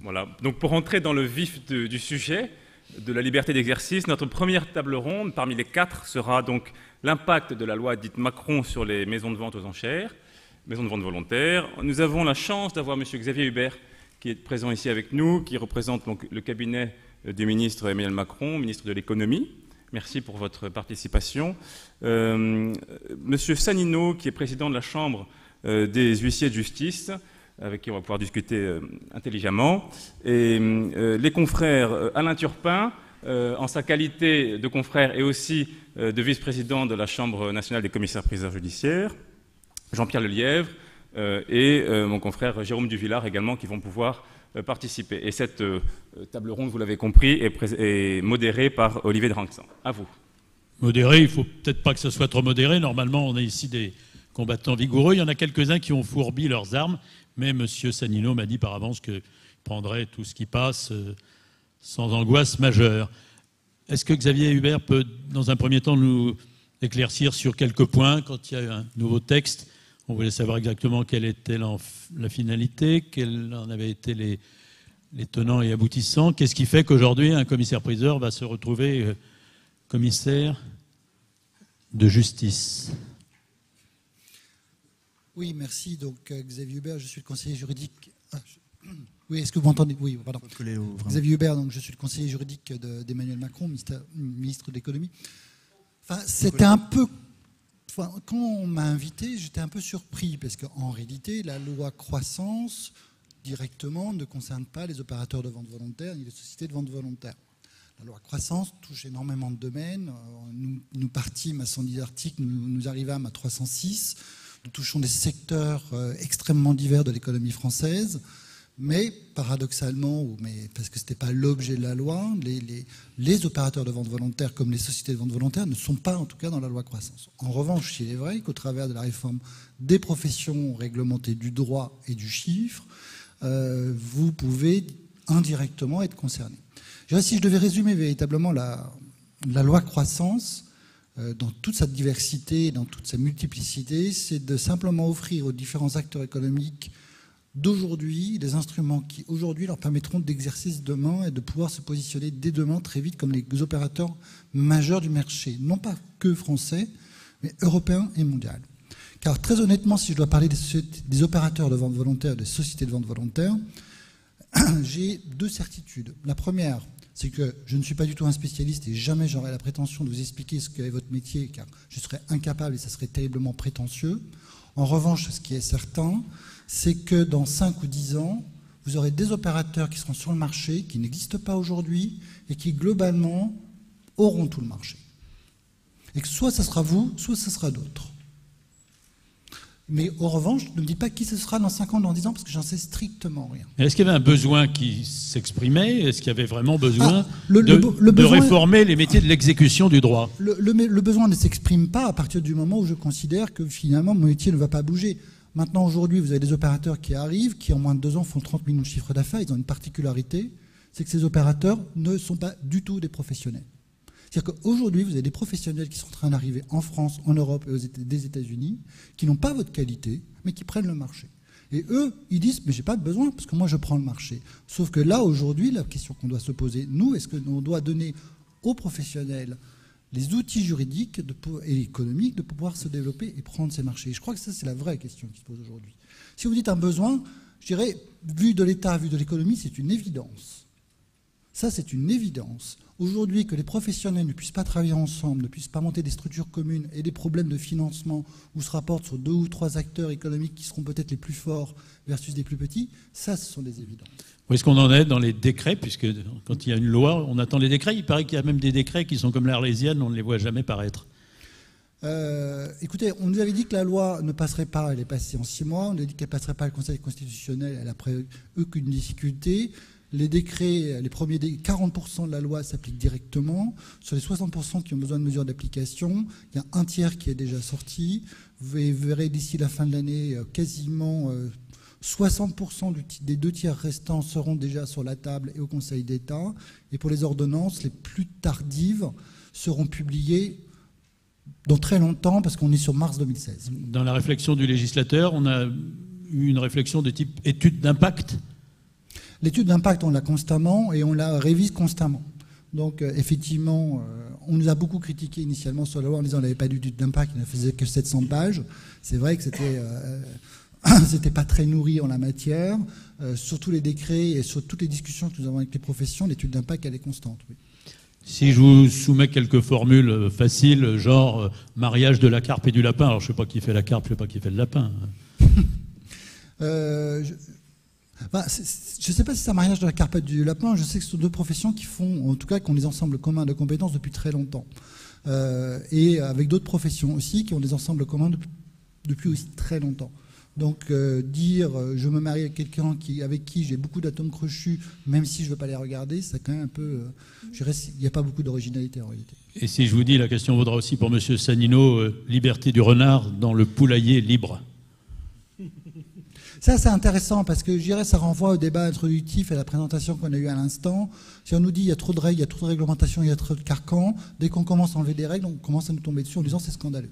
Voilà. Donc pour entrer dans le vif du sujet de la liberté d'exercice, notre première table ronde, parmi les 4, sera donc l'impact de la loi dite Macron sur les maisons de vente aux enchères, maisons de vente volontaires. Nous avons la chance d'avoir M. Xavier Hubert qui est présent ici avec nous, qui représente donc le cabinet du ministre Emmanuel Macron, ministre de l'économie. Merci pour votre participation. Monsieur Sanino, qui est président de la Chambre des huissiers de justice, avec qui on va pouvoir discuter intelligemment. Et les confrères Alain Turpin, en sa qualité de confrère et aussi de vice-président de la Chambre nationale des commissaires-priseurs judiciaires, Jean-Pierre Lelièvre et mon confrère Jérôme Duvillard également, qui vont pouvoir participer. Et cette table ronde, vous l'avez compris, est modérée par Olivier Dranxan. À vous. Modéré, il ne faut peut-être pas que ce soit trop modéré. Normalement, on a ici des combattants vigoureux. Il y en a quelques-uns qui ont fourbi leurs armes, mais M. Sanino m'a dit par avance qu'il prendrait tout ce qui passe sans angoisse majeure. Est-ce que Xavier Hubert peut, dans un premier temps, nous éclaircir sur quelques points quand il y a un nouveau texte? On voulait savoir exactement quelle était la finalité, quels en avaient été les tenants et aboutissants. Qu'est-ce qui fait qu'aujourd'hui, un commissaire-priseur va se retrouver commissaire de justice? Oui, merci. Donc, Xavier Hubert, je suis le conseiller juridique. Oui, est-ce que vous m'entendez? Oui, pardon. Xavier Hubert, donc je suis le conseiller juridique d'Emmanuel Macron, ministre de l'économie. Enfin, c'était un peu. Enfin, quand on m'a invité, j'étais un peu surpris parce qu'en réalité, la loi croissance directement ne concerne pas les opérateurs de vente volontaire ni les sociétés de vente volontaire. La loi croissance touche énormément de domaines. Nous partîmes à 110 articles, nous arrivâmes à 306. Nous touchons des secteurs extrêmement divers de l'économie française, mais paradoxalement, parce que ce n'était pas l'objet de la loi, les opérateurs de vente volontaire comme les sociétés de vente volontaire ne sont pas en tout cas dans la loi croissance. En revanche, il est vrai qu'au travers de la réforme des professions réglementées du droit et du chiffre, vous pouvez indirectement être concerné. Si je devais résumer véritablement la loi croissance, dans toute sa diversité, dans toute sa multiplicité, c'est de simplement offrir aux différents acteurs économiques d'aujourd'hui des instruments qui aujourd'hui leur permettront d'exercer demain et de pouvoir se positionner dès demain très vite comme les opérateurs majeurs du marché, non pas que français, mais européens et mondiaux. Car très honnêtement, si je dois parler des opérateurs de vente volontaire, des sociétés de vente volontaire, j'ai 2 certitudes. La première, c'est que je ne suis pas du tout un spécialiste et jamais j'aurai la prétention de vous expliquer ce qu'est votre métier, car je serais incapable et ça serait terriblement prétentieux. En revanche, ce qui est certain, c'est que dans 5 ou 10 ans, vous aurez des opérateurs qui seront sur le marché, qui n'existent pas aujourd'hui, et qui globalement auront tout le marché. Et que soit ça sera vous, soit ça sera d'autres. Mais en revanche, ne me dites pas qui ce sera dans 5 ans, dans 10 ans, parce que j'en sais strictement rien. Est-ce qu'il y avait un besoin qui s'exprimait? Est-ce qu'il y avait vraiment besoin de réformer les métiers de l'exécution du droit? Le besoin ne s'exprime pas à partir du moment où je considère que finalement mon métier ne va pas bouger. Maintenant, aujourd'hui, vous avez des opérateurs qui arrivent, qui en moins de 2 ans font 30 millions de chiffre d'affaires. Ils ont une particularité, c'est que ces opérateurs ne sont pas du tout des professionnels. C'est-à-dire qu'aujourd'hui, vous avez des professionnels qui sont en train d'arriver en France, en Europe et des États-Unis, qui n'ont pas votre qualité, mais qui prennent le marché. Et eux, ils disent, mais j'ai pas besoin, parce que moi, je prends le marché. Sauf que là, aujourd'hui, la question qu'on doit se poser, nous, est-ce qu'on doit donner aux professionnels les outils juridiques et économiques de pouvoir se développer et prendre ces marchés? Et je crois que ça, c'est la vraie question qui se pose aujourd'hui. Si vous dites un besoin, je dirais, vu de l'État, vu de l'économie, c'est une évidence. Ça, c'est une évidence. Aujourd'hui, que les professionnels ne puissent pas travailler ensemble, ne puissent pas monter des structures communes et des problèmes de financement où se rapportent sur 2 ou 3 acteurs économiques qui seront peut-être les plus forts versus des plus petits, ça, ce sont des évidences. Où est-ce qu'on en est dans les décrets? Puisque quand il y a une loi, on attend les décrets. Il paraît qu'il y a même des décrets qui sont comme l'Arlésienne, on ne les voit jamais paraître. Écoutez, on nous avait dit que la loi ne passerait pas, elle est passée en 6 mois. On nous a dit qu'elle ne passerait pas le Conseil constitutionnel, elle n'a aucune difficulté. Les décrets, les premiers 40% de la loi s'appliquent directement. Sur les 60% qui ont besoin de mesures d'application, il y a un tiers qui est déjà sorti. Vous verrez d'ici la fin de l'année, quasiment 60% des 2 tiers restants seront déjà sur la table et au Conseil d'État. Et pour les ordonnances, les plus tardives seront publiées dans très longtemps, parce qu'on est sur mars 2016. Dans la réflexion du législateur, on a eu une réflexion de type étude d'impact? L'étude d'impact, on l'a constamment et on la révise constamment. Donc, effectivement, on nous a beaucoup critiqué initialement sur la loi en disant qu'on n'avait pas d'étude d'impact, il ne faisait que 700 pages. C'est vrai que c'était pas très nourri en la matière. Sur tous les décrets et sur toutes les discussions que nous avons avec les professions, l'étude d'impact, elle est constante. Oui. Si je vous soumets quelques formules faciles, genre mariage de la carpe et du lapin, alors je ne sais pas qui fait la carpe, je ne sais pas qui fait le lapin. Je ne sais pas si c'est un mariage de la carpe et du lapin, je sais que ce sont deux professions qui font, en tout cas, qui ont des ensembles communs de compétences depuis très longtemps. Et avec d'autres professions aussi qui ont des ensembles communs depuis aussi très longtemps. Donc dire je me marie avec quelqu'un avec qui j'ai beaucoup d'atomes crochus, même si je ne veux pas les regarder, c'est quand même un peu... il n'y a pas beaucoup d'originalité en réalité. Et si je vous dis, la question vaudra aussi pour M. Sanino, liberté du renard dans le poulailler libre. Ça, c'est intéressant parce que je dirais ça renvoie au débat introductif et à la présentation qu'on a eue à l'instant. Si on nous dit il y a trop de règles, il y a trop de réglementations, il y a trop de carcans, dès qu'on commence à enlever des règles, on commence à nous tomber dessus en disant c'est scandaleux.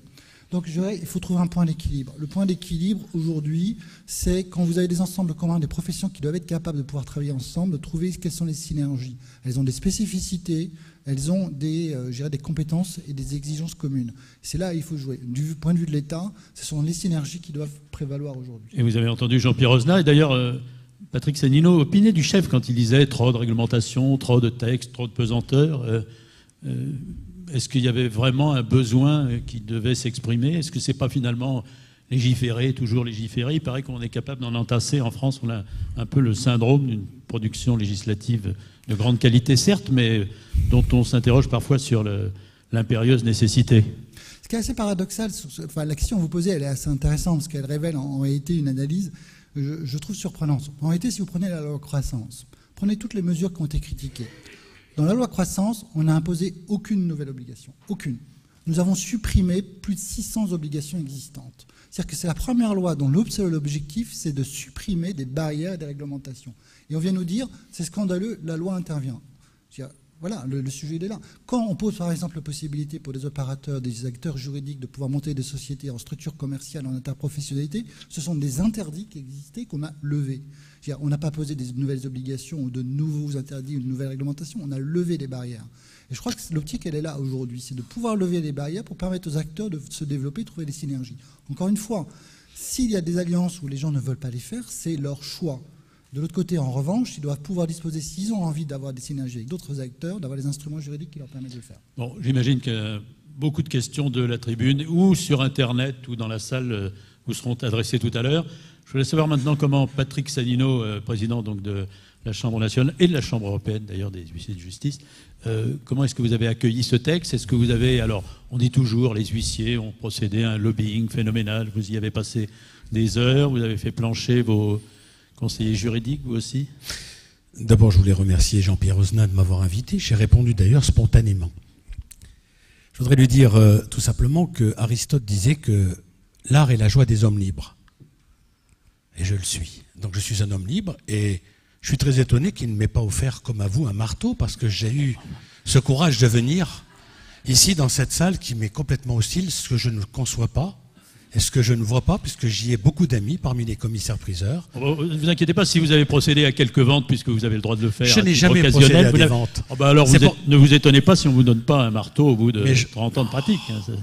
Donc je dirais il faut trouver un point d'équilibre. Le point d'équilibre aujourd'hui, c'est quand vous avez des ensembles communs, des professions qui doivent être capables de pouvoir travailler ensemble, de trouver quelles sont les synergies. Elles ont des spécificités, elles ont des compétences et des exigences communes. C'est là où il faut jouer. Du point de vue de l'État, ce sont les synergies qui doivent prévaloir aujourd'hui. Et vous avez entendu Jean-Pierre Osnat, et d'ailleurs Patrick Sanino opinait du chef quand il disait trop de réglementation, trop de textes, trop de pesanteur. Est-ce qu'il y avait vraiment un besoin qui devait s'exprimer? Est-ce que c'est pas finalement légiférer, toujours légiférer? Il paraît qu'on est capable d'en entasser. En France, on a un peu le syndrome d'une production législative de grande qualité, certes, mais dont on s'interroge parfois sur l'impérieuse nécessité. Ce qui est assez paradoxal, la question que vous posez, elle est assez intéressante, parce qu'elle révèle en réalité une analyse, je trouve surprenante. En réalité, si vous prenez la loi croissance, prenez toutes les mesures qui ont été critiquées. Dans la loi croissance, on n'a imposé aucune nouvelle obligation. Aucune. Nous avons supprimé plus de 600 obligations existantes. C'est-à-dire que c'est la première loi dont l'objectif, c'est de supprimer des barrières et des réglementations. Et on vient nous dire, c'est scandaleux, la loi intervient. Voilà, le sujet il est là. Quand on pose par exemple la possibilité pour des opérateurs, des acteurs juridiques de pouvoir monter des sociétés en structure commerciale, en interprofessionnalité, ce sont des interdits qui existaient qu'on a levés. On n'a pas posé des nouvelles obligations ou de nouveaux interdits ou de nouvelles réglementations, on a levé des barrières. Et je crois que l'optique, elle est là aujourd'hui, c'est de pouvoir lever les barrières pour permettre aux acteurs de se développer, de trouver des synergies. Encore une fois, s'il y a des alliances où les gens ne veulent pas les faire, c'est leur choix. De l'autre côté, en revanche, ils doivent pouvoir disposer, s'ils ont envie d'avoir des synergies avec d'autres acteurs, d'avoir les instruments juridiques qui leur permettent de le faire. Bon, j'imagine que beaucoup de questions de la tribune, ou sur Internet, ou dans la salle, vous seront adressées tout à l'heure. Je voulais savoir maintenant comment Patrick Sanino, président donc, de la Chambre nationale et de la Chambre européenne, d'ailleurs, des huissiers de justice, comment est-ce que vous avez accueilli ce texte? Est-ce que vous avez, alors, on dit toujours, les huissiers ont procédé à un lobbying phénoménal, vous y avez passé des heures, vous avez fait plancher vos conseiller juridique, vous aussi? D'abord, je voulais remercier Jean-Pierre Osnat de m'avoir invité. J'ai répondu d'ailleurs spontanément. Je voudrais lui dire tout simplement que Aristote disait que l'art est la joie des hommes libres. Et je le suis. Donc je suis un homme libre et je suis très étonné qu'il ne m'ait pas offert, comme à vous, un marteau, parce que j'ai eu ce courage de venir ici dans cette salle qui m'est complètement hostile, ce que je ne conçois pas. Et ce que je ne vois pas, puisque j'y ai beaucoup d'amis parmi les commissaires-priseurs. Ne vous inquiétez pas si vous avez procédé à quelques ventes, puisque vous avez le droit de le faire. Je n'ai jamais procédé à des ventes. Oh bah alors ne vous étonnez pas si on ne vous donne pas un marteau au bout de 30 ans de pratique.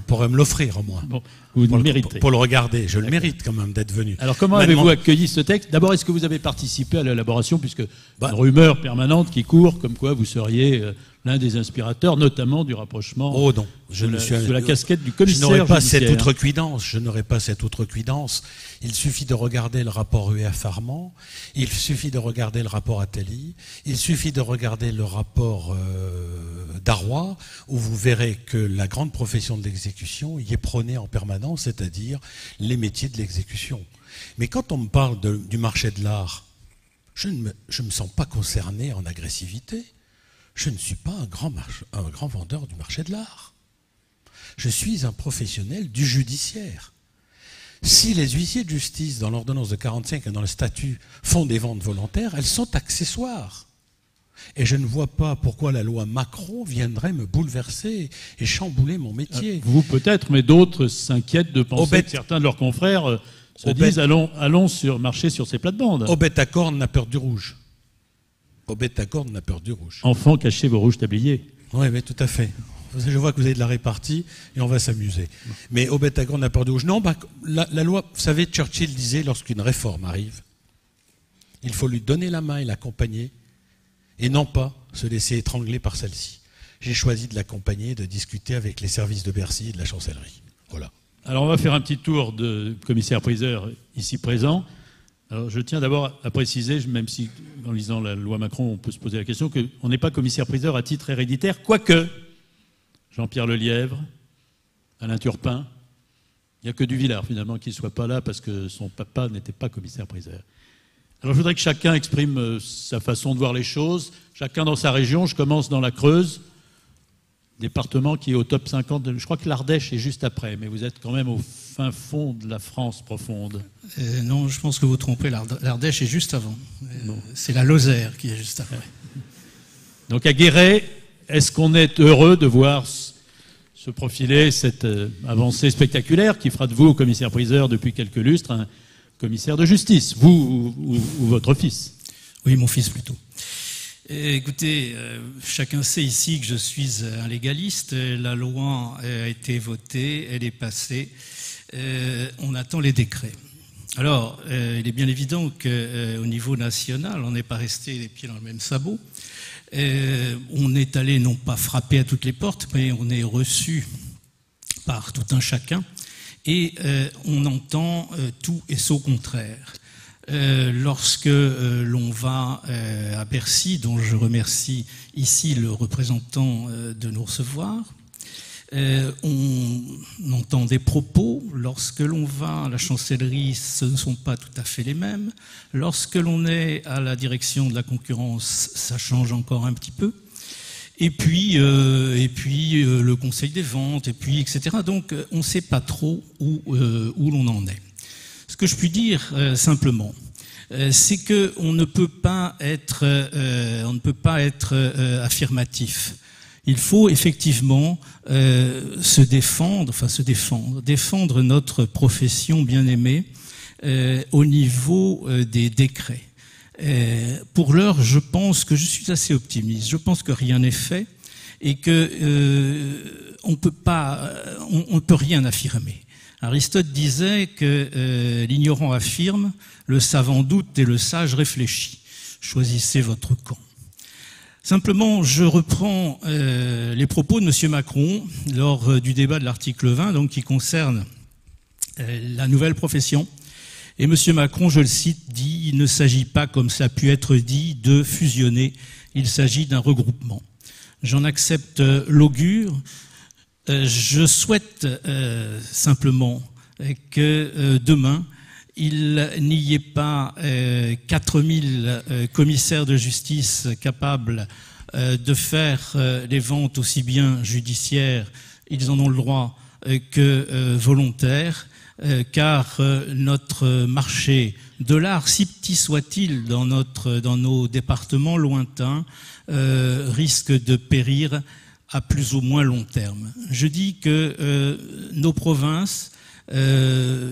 Pourrait me l'offrir au moins. Bon, vous le méritez. Pour le regarder, je le mérite quand même d'être venu. Alors comment avez-vous accueilli ce texte? D'abord, est-ce que vous avez participé à l'élaboration, puisque une rumeur permanente qui court, comme quoi vous seriez l'un des inspirateurs, notamment du rapprochement sous la casquette du commissaire judiciaire. Je n'aurais pas cette outrecuidance. Il suffit de regarder le rapport UEF-Armand, il suffit de regarder le rapport Attali, il suffit de regarder le rapport Darrois, où vous verrez que la grande profession de l'exécution y est prônée en permanence, c'est-à-dire les métiers de l'exécution. Mais quand on me parle du marché de l'art, je ne me sens pas concerné en agressivité. Je ne suis pas un grand vendeur du marché de l'art. Je suis un professionnel du judiciaire. Si les huissiers de justice, dans l'ordonnance de 45 et dans le statut, font des ventes volontaires, elles sont accessoires. Et je ne vois pas pourquoi la loi Macron viendrait me bouleverser et chambouler mon métier. Vous peut-être, mais d'autres s'inquiètent de penser que certains de leurs confrères se disent allons marcher sur ces plates-bandes. Aubette à corne n'a peur du rouge. Obed-Tagore n'a peur du rouge. Enfants, cachez vos rouges tabliers. Oui, mais tout à fait. Je vois que vous avez de la répartie et on va s'amuser. Mais Obed-Tagore n'a peur du rouge. Non, la loi, vous savez, Churchill disait, lorsqu'une réforme arrive, il faut lui donner la main et l'accompagner, et non pas se laisser étrangler par celle-ci. J'ai choisi de l'accompagner, de discuter avec les services de Bercy et de la chancellerie. Voilà. Alors on va faire un petit tour de commissaire-priseur ici présent. Alors je tiens d'abord à préciser, même si en lisant la loi Macron on peut se poser la question, qu'on n'est pas commissaire-priseur à titre héréditaire, quoique Jean-Pierre Lelièvre, Alain Turpin, il n'y a que Duvillard finalement qui ne soit pas là parce que son papa n'était pas commissaire-priseur. Alors je voudrais que chacun exprime sa façon de voir les choses, chacun dans sa région. Je commence dans la Creuse, département qui est au top 50. Je crois que l'Ardèche est juste après, mais vous êtes quand même au fin fond de la France profonde. Non, je pense que vous trompez, l'Ardèche est juste avant. C'est la Lozère qui est juste après. Donc à Guéret, est-ce qu'on est heureux de voir se profiler cette avancée spectaculaire qui fera de vous, commissaire-priseur depuis quelques lustres, un commissaire de justice, vous ou votre fils? Oui, mon fils plutôt. Écoutez, chacun sait ici que je suis un légaliste. La loi a été votée, elle est passée. On attend les décrets. Alors, il est bien évident qu'au niveau national, on n'est pas resté les pieds dans le même sabot. On est allé non pas frapper à toutes les portes, mais on est reçu par tout un chacun. Et on entend tout et son contraire. Lorsque l'on va à Bercy, dont je remercie ici le représentant de nous recevoir, on entend des propos. Lorsque l'on va à la chancellerie, ce ne sont pas tout à fait les mêmes. Lorsque l'on est à la direction de la concurrence, ça change encore un petit peu. Et puis le conseil des ventes, et puis etc. Donc on ne sait pas trop où l'on en est. Ce que je puis dire simplement, c'est que on ne peut pas être affirmatif. Il faut effectivement défendre notre profession bien-aimée au niveau des décrets. Pour l'heure, je pense que je suis assez optimiste. Je pense que rien n'est fait et que on ne peut rien affirmer. Aristote disait que l'ignorant affirme, le savant doute et le sage réfléchit. Choisissez votre camp. Simplement, je reprends les propos de M. Macron lors du débat de l'article 20, donc qui concerne la nouvelle profession. Et M. Macron, je le cite, dit « Il ne s'agit pas, comme ça a pu être dit, de fusionner, il s'agit d'un regroupement ». J'en accepte l'augure. Je souhaite simplement que demain, il n'y ait pas 4000 commissaires de justice capables de faire les ventes aussi bien judiciaires, ils en ont le droit, que volontaires, car notre marché de l'art, si petit soit-il dans nos départements lointains, risque de périr à plus ou moins long terme. Je dis que nos provinces,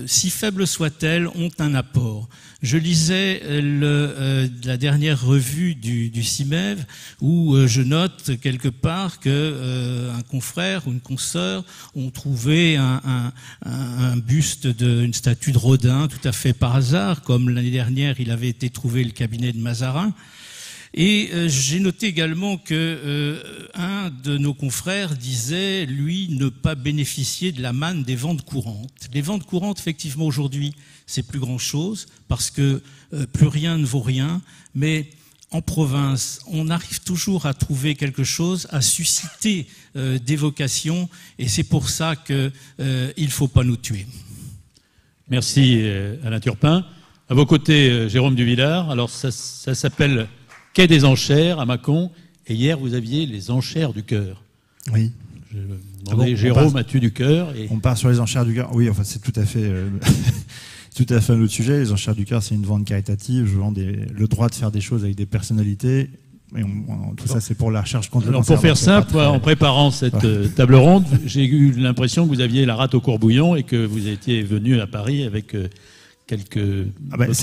si faibles soient-elles, ont un apport. Je lisais la dernière revue du CIMEV où je note quelque part que un confrère ou une consoeur ont trouvé un buste une statue de Rodin tout à fait par hasard, comme l'année dernière il avait été trouvé le cabinet de Mazarin. Et j'ai noté également que un de nos confrères disait, lui, ne pas bénéficier de la manne des ventes courantes. Les ventes courantes, effectivement, aujourd'hui, c'est plus grand-chose, parce que plus rien ne vaut rien, mais en province, on arrive toujours à trouver quelque chose, à susciter des vocations, et c'est pour ça qu'il ne faut pas nous tuer. Merci Alain Turpin. À vos côtés, Jérôme Duvillard. Alors ça s'appelle Quai des enchères à Mâcon, et hier vous aviez les enchères du cœur. Oui. Jérôme, as-tu du cœur On part sur les enchères du cœur. Oui, enfin c'est tout à fait un autre sujet. Les enchères du cœur, c'est une vente caritative. Je vends le droit de faire des choses avec des personnalités. Et tout ça, c'est pour la recherche contre le cancer. Pour faire simple, en préparant cette table ronde, j'ai eu l'impression que vous aviez la rate au courbouillon et que vous étiez venu à Paris avec quelques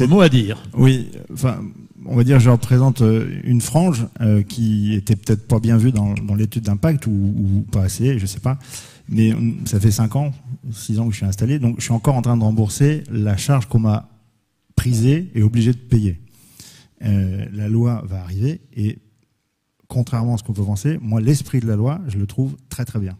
mots à dire. Oui, enfin, on va dire je représente une frange qui était peut-être pas bien vue dans l'étude d'impact ou pas assez, je sais pas. Mais ça fait 6 ans que je suis installé, donc je suis encore en train de rembourser la charge qu'on m'a prisée et obligé de payer. La loi va arriver et contrairement à ce qu'on peut penser, moi l'esprit de la loi, je le trouve très très bien.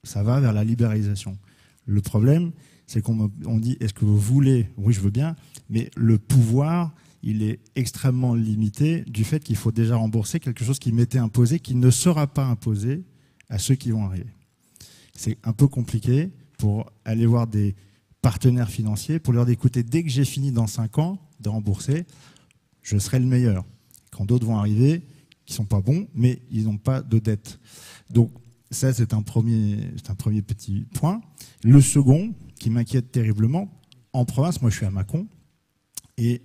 Ça va vers la libéralisation. Le problème, c'est qu'on dit, est-ce que vous voulez? Oui, je veux bien, mais le pouvoir, il est extrêmement limité du fait qu'il faut déjà rembourser quelque chose qui m'était imposé, qui ne sera pas imposé à ceux qui vont arriver. C'est un peu compliqué pour aller voir des partenaires financiers, pour leur dire, écoutez, dès que j'ai fini dans 5 ans de rembourser, je serai le meilleur. Quand d'autres vont arriver, qui ne sont pas bons, mais ils n'ont pas de dette. Donc ça, c'est un premier petit point. Le second, qui m'inquiète terriblement, en province, moi je suis à Mâcon, et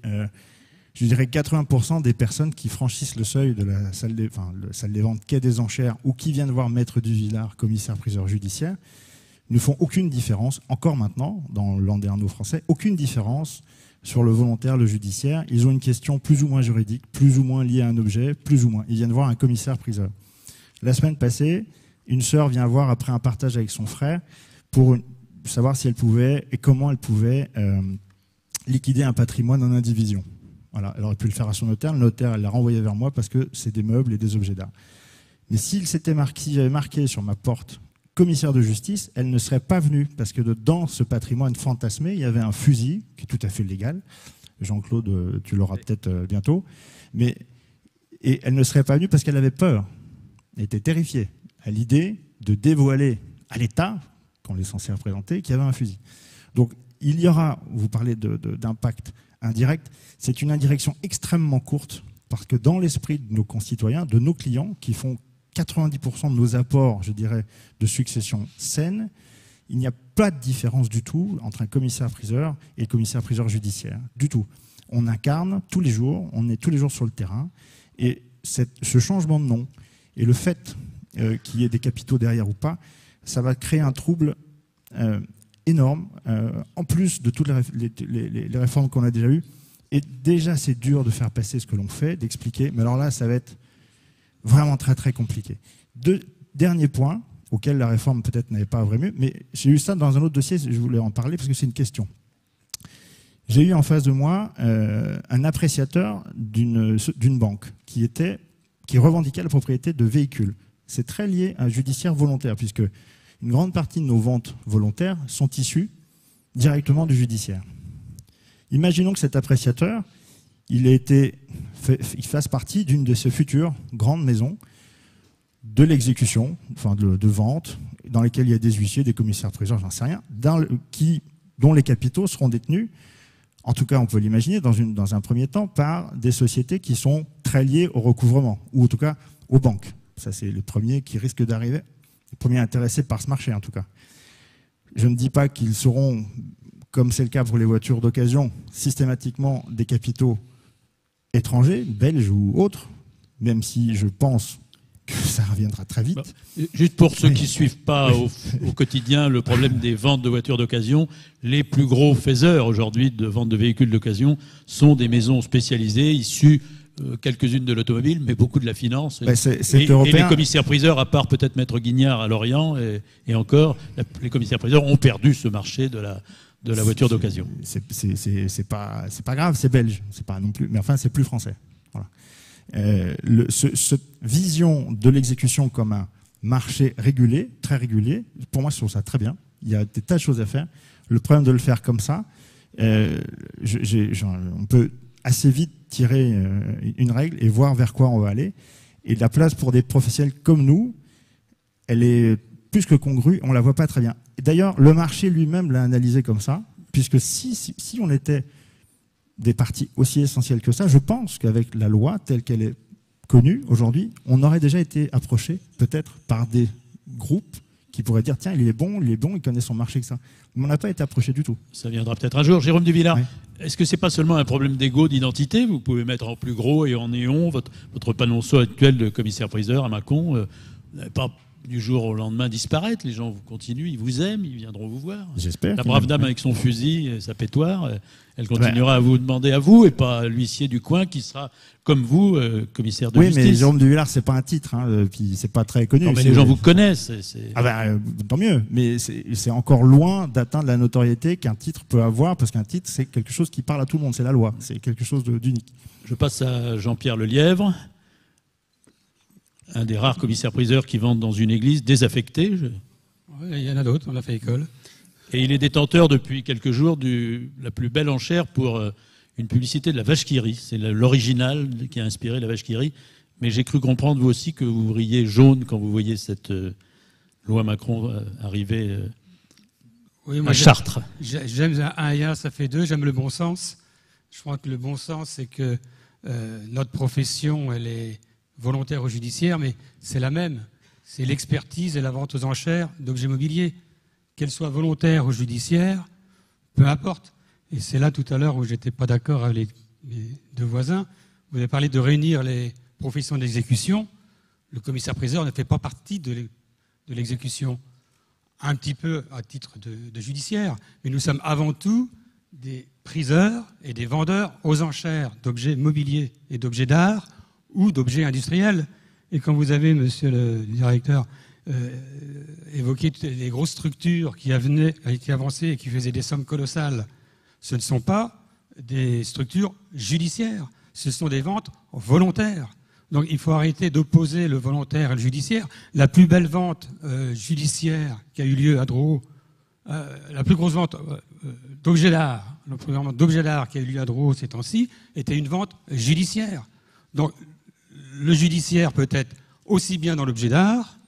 je dirais 80% des personnes qui franchissent le seuil de la salle des ventes quai des enchères ou qui viennent voir Maître Duvillard, commissaire-priseur judiciaire, ne font aucune différence, encore maintenant, dans le landerneau français, aucune différence sur le volontaire, le judiciaire. Ils ont une question plus ou moins juridique, plus ou moins liée à un objet, plus ou moins. Ils viennent voir un commissaire-priseur. La semaine passée, une sœur vient voir après un partage avec son frère pour savoir si elle pouvait et comment elle pouvait liquider un patrimoine en indivision. Voilà, elle aurait pu le faire à son notaire. Le notaire, elle l'a renvoyé vers moi parce que c'est des meubles et des objets d'art. Mais si j'avais marqué sur ma porte commissaire de justice, elle ne serait pas venue parce que dans ce patrimoine fantasmé, il y avait un fusil qui est tout à fait légal. Jean-Claude, tu l'auras peut-être bientôt. Et elle ne serait pas venue parce qu'elle avait peur. Elle était terrifiée à l'idée de dévoiler à l'État, qu'on est censé représenter, qu'il y avait un fusil. Donc il y aura, vous parlez d'impact indirect, c'est une indirection extrêmement courte parce que dans l'esprit de nos concitoyens, de nos clients qui font 90% de nos apports, je dirais, de succession saine, il n'y a pas de différence du tout entre un commissaire-priseur et le commissaire-priseur judiciaire. Du tout. On incarne tous les jours, on est tous les jours sur le terrain, et ce changement de nom, et le fait qu'il y ait des capitaux derrière ou pas, ça va créer un trouble énorme, en plus de toutes les réformes qu'on a déjà eues. Et déjà, c'est dur de faire passer ce que l'on fait, d'expliquer, mais alors là, ça va être vraiment très très compliqué. Dernier point, auquel la réforme peut-être n'avait pas vraiment mieux, mais j'ai eu ça dans un autre dossier, je voulais en parler parce que c'est une question. J'ai eu en face de moi un appréciateur d'une banque qui revendiquait la propriété de véhicules. C'est très lié à un judiciaire volontaire, puisque une grande partie de nos ventes volontaires sont issues directement du judiciaire. Imaginons que cet appréciateur, il fasse partie d'une de ces futures grandes maisons de l'exécution, enfin de vente, dans lesquelles il y a des huissiers, des commissaires-priseurs, j'en sais rien, dont les capitaux seront détenus, en tout cas on peut l'imaginer, dans un premier temps, par des sociétés qui sont très liées au recouvrement, ou en tout cas aux banques. Ça, c'est le premier qui risque d'arriver, le premier intéressé par ce marché, en tout cas. Je ne dis pas qu'ils seront, comme c'est le cas pour les voitures d'occasion, systématiquement des capitaux étrangers, belges ou autres, même si je pense que ça reviendra très vite. Juste pour ceux qui ne suivent pas au quotidien le problème des ventes de voitures d'occasion, les plus gros faiseurs aujourd'hui de vente de véhicules d'occasion sont des maisons spécialisées issues quelques-unes de l'automobile, mais beaucoup de la finance. Et les commissaires-priseurs, à part peut-être Maître Guignard à Lorient, et encore, les commissaires-priseurs ont perdu ce marché de la voiture d'occasion. C'est pas grave, c'est belge, c'est pas non plus, mais enfin c'est plus français. Voilà. Cette vision de l'exécution comme un marché régulé, très régulier, pour moi je trouve ça très bien. Il y a des tas de choses à faire. Le problème de le faire comme ça, on peut assez vite tirer une règle et voir vers quoi on va aller. Et la place pour des professionnels comme nous, elle est plus que congrue, on la voit pas très bien. D'ailleurs, le marché lui-même l'a analysé comme ça, puisque si on était des parties aussi essentielles que ça, je pense qu'avec la loi telle qu'elle est connue aujourd'hui, on aurait déjà été approché peut-être par des groupes qui pourraient dire tiens, il est bon, il connaît son marché que ça. Mais on n'a pas été approché du tout. Ça viendra peut-être un jour. Jérôme Duvillard, oui. Est-ce que c'est pas seulement un problème d'ego, d'identité? Vous pouvez mettre en plus gros et en néon votre panonceau actuel de commissaire-priseur à Mâcon. Vous n'avez pas du jour au lendemain disparaître. Les gens vous continuent, ils vous aiment, ils viendront vous voir. J'espère. La brave dame avec son fusil et sa pétoire, elle continuera à vous demander à vous et pas à l'huissier du coin qui sera, comme vous, commissaire de justice. Oui, mais Jérôme de Villars, c'est pas un titre, hein, puis c'est pas très connu. Non, mais les gens vous connaissent. Ah ben, tant mieux. Mais c'est encore loin d'atteindre la notoriété qu'un titre peut avoir, parce qu'un titre, c'est quelque chose qui parle à tout le monde. C'est la loi. C'est quelque chose d'unique. Je passe à Jean-Pierre Lelièvre, un des rares commissaires-priseurs qui vendent dans une église désaffectée. Oui, il y en a d'autres, on a fait école. Et il est détenteur depuis quelques jours de la plus belle enchère pour une publicité de la vache qui rit. C'est l'original qui a inspiré la vache qui rit. Mais j'ai cru comprendre, vous aussi, que vous riez jaune quand vous voyez cette loi Macron arriver à Chartres. J'aime un et un, ça fait deux. J'aime le bon sens. Je crois que le bon sens, c'est que notre profession, elle est volontaire ou judiciaire, mais c'est la même. C'est l'expertise et la vente aux enchères d'objets mobiliers. Qu'elle soit volontaire ou judiciaire, peu importe. Et c'est là tout à l'heure où j'étais pas d'accord avec les deux voisins. Vous avez parlé de réunir les professions d'exécution. Le commissaire-priseur ne fait pas partie de l'exécution. Un petit peu à titre de judiciaire. Mais nous sommes avant tout des priseurs et des vendeurs aux enchères d'objets mobiliers et d'objets d'art ou d'objets industriels. Et quand vous avez, monsieur le directeur, évoqué les grosses structures qui avançaient et qui faisaient des sommes colossales, ce ne sont pas des structures judiciaires, ce sont des ventes volontaires. Donc il faut arrêter d'opposer le volontaire et le judiciaire. La plus belle vente judiciaire qui a eu lieu à Drouot, la plus grosse vente d'objets d'art, la plus grande vente d'objets d'art qui a eu lieu à Drouot ces temps-ci, était une vente judiciaire. Donc le judiciaire peut être aussi bien dans l'objet d'art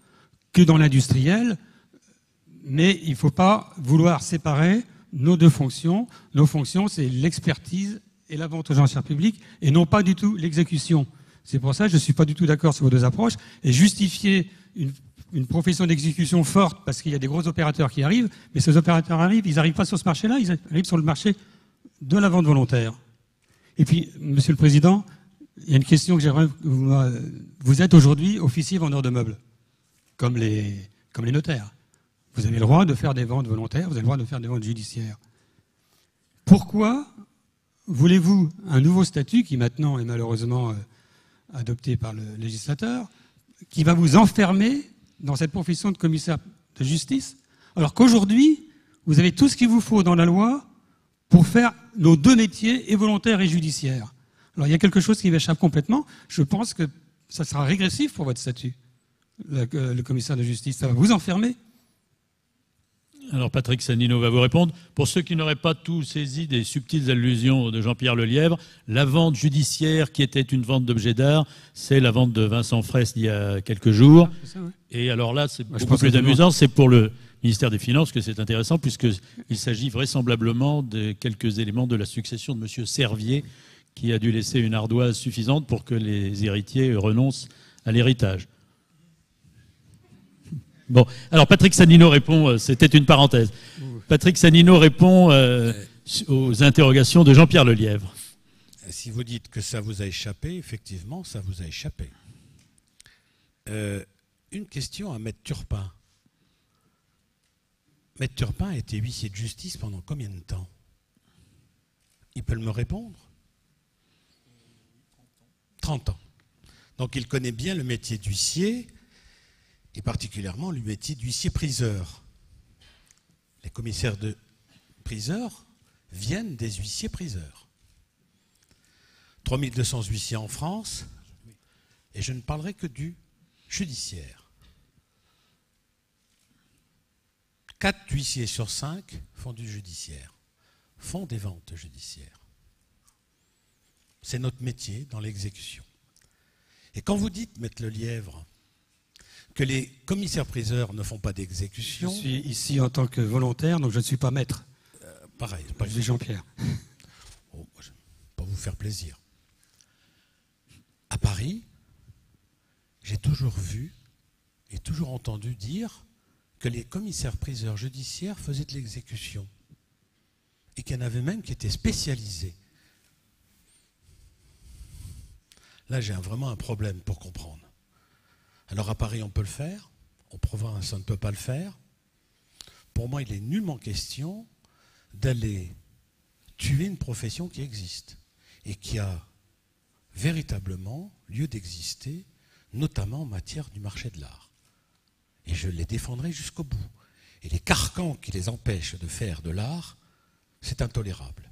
que dans l'industriel, mais il ne faut pas vouloir séparer nos deux fonctions. Nos fonctions, c'est l'expertise et la vente aux enchères publiques, et non pas du tout l'exécution. C'est pour ça que je ne suis pas du tout d'accord sur vos deux approches, et justifier une profession d'exécution forte parce qu'il y a des gros opérateurs qui arrivent, mais ces opérateurs arrivent, ils n'arrivent pas sur ce marché-là, ils arrivent sur le marché de la vente volontaire. Et puis, Monsieur le Président, il y a une question que j'aimerais... Vous êtes aujourd'hui officier vendeur de meubles, comme les notaires. Vous avez le droit de faire des ventes volontaires, vous avez le droit de faire des ventes judiciaires. Pourquoi voulez-vous un nouveau statut qui maintenant est malheureusement adopté par le législateur, qui va vous enfermer dans cette profession de commissaire de justice, alors qu'aujourd'hui, vous avez tout ce qu'il vous faut dans la loi pour faire nos deux métiers, et volontaire et judiciaire. Alors il y a quelque chose qui m'échappe complètement. Je pense que ça sera régressif pour votre statut, le commissaire de justice. Ça va vous enfermer. Alors Patrick Sanino va vous répondre. Pour ceux qui n'auraient pas tout saisi des subtiles allusions de Jean-Pierre Lelièvre, la vente judiciaire qui était une vente d'objets d'art, c'est la vente de Vincent Fraisse d'il y a quelques jours. Ça, oui. Et alors là, c'est beaucoup plus amusant, c'est pour le ministère des Finances que c'est intéressant, puisqu'il s'agit vraisemblablement de quelques éléments de la succession de M. Servier, qui a dû laisser une ardoise suffisante pour que les héritiers renoncent à l'héritage. Bon, alors Patrick Sanino répond, c'était une parenthèse. Patrick Sanino répond aux interrogations de Jean-Pierre Lelièvre. Si vous dites que ça vous a échappé, effectivement, ça vous a échappé. Une question à Maître Turpin. Maître Turpin a été huissier de justice pendant combien de temps? Il peut me répondre? 30 ans. Donc il connaît bien le métier d'huissier, et particulièrement le métier d'huissier-priseur. Les commissaires de priseurs viennent des huissiers-priseurs. 3200 huissiers en France, et je ne parlerai que du judiciaire. 4 huissiers sur 5 font du judiciaire, font des ventes judiciaires. C'est notre métier dans l'exécution. Et quand vous dites, Maître Lelièvre, que les commissaires-priseurs ne font pas d'exécution... Je suis ici en tant que volontaire, donc je ne suis pas maître. Pareil. Je suis Jean-Pierre. Oh, je ne vais pas vous faire plaisir. À Paris, j'ai toujours vu et toujours entendu dire que les commissaires-priseurs judiciaires faisaient de l'exécution. Et qu'il y en avait même qui étaient spécialisés. Là, j'ai vraiment un problème pour comprendre. Alors à Paris, on peut le faire, en province, ça ne peut pas le faire. Pour moi, il est nullement question d'aller tuer une profession qui existe et qui a véritablement lieu d'exister, notamment en matière du marché de l'art. Et je les défendrai jusqu'au bout. Et les carcans qui les empêchent de faire de l'art, c'est intolérable.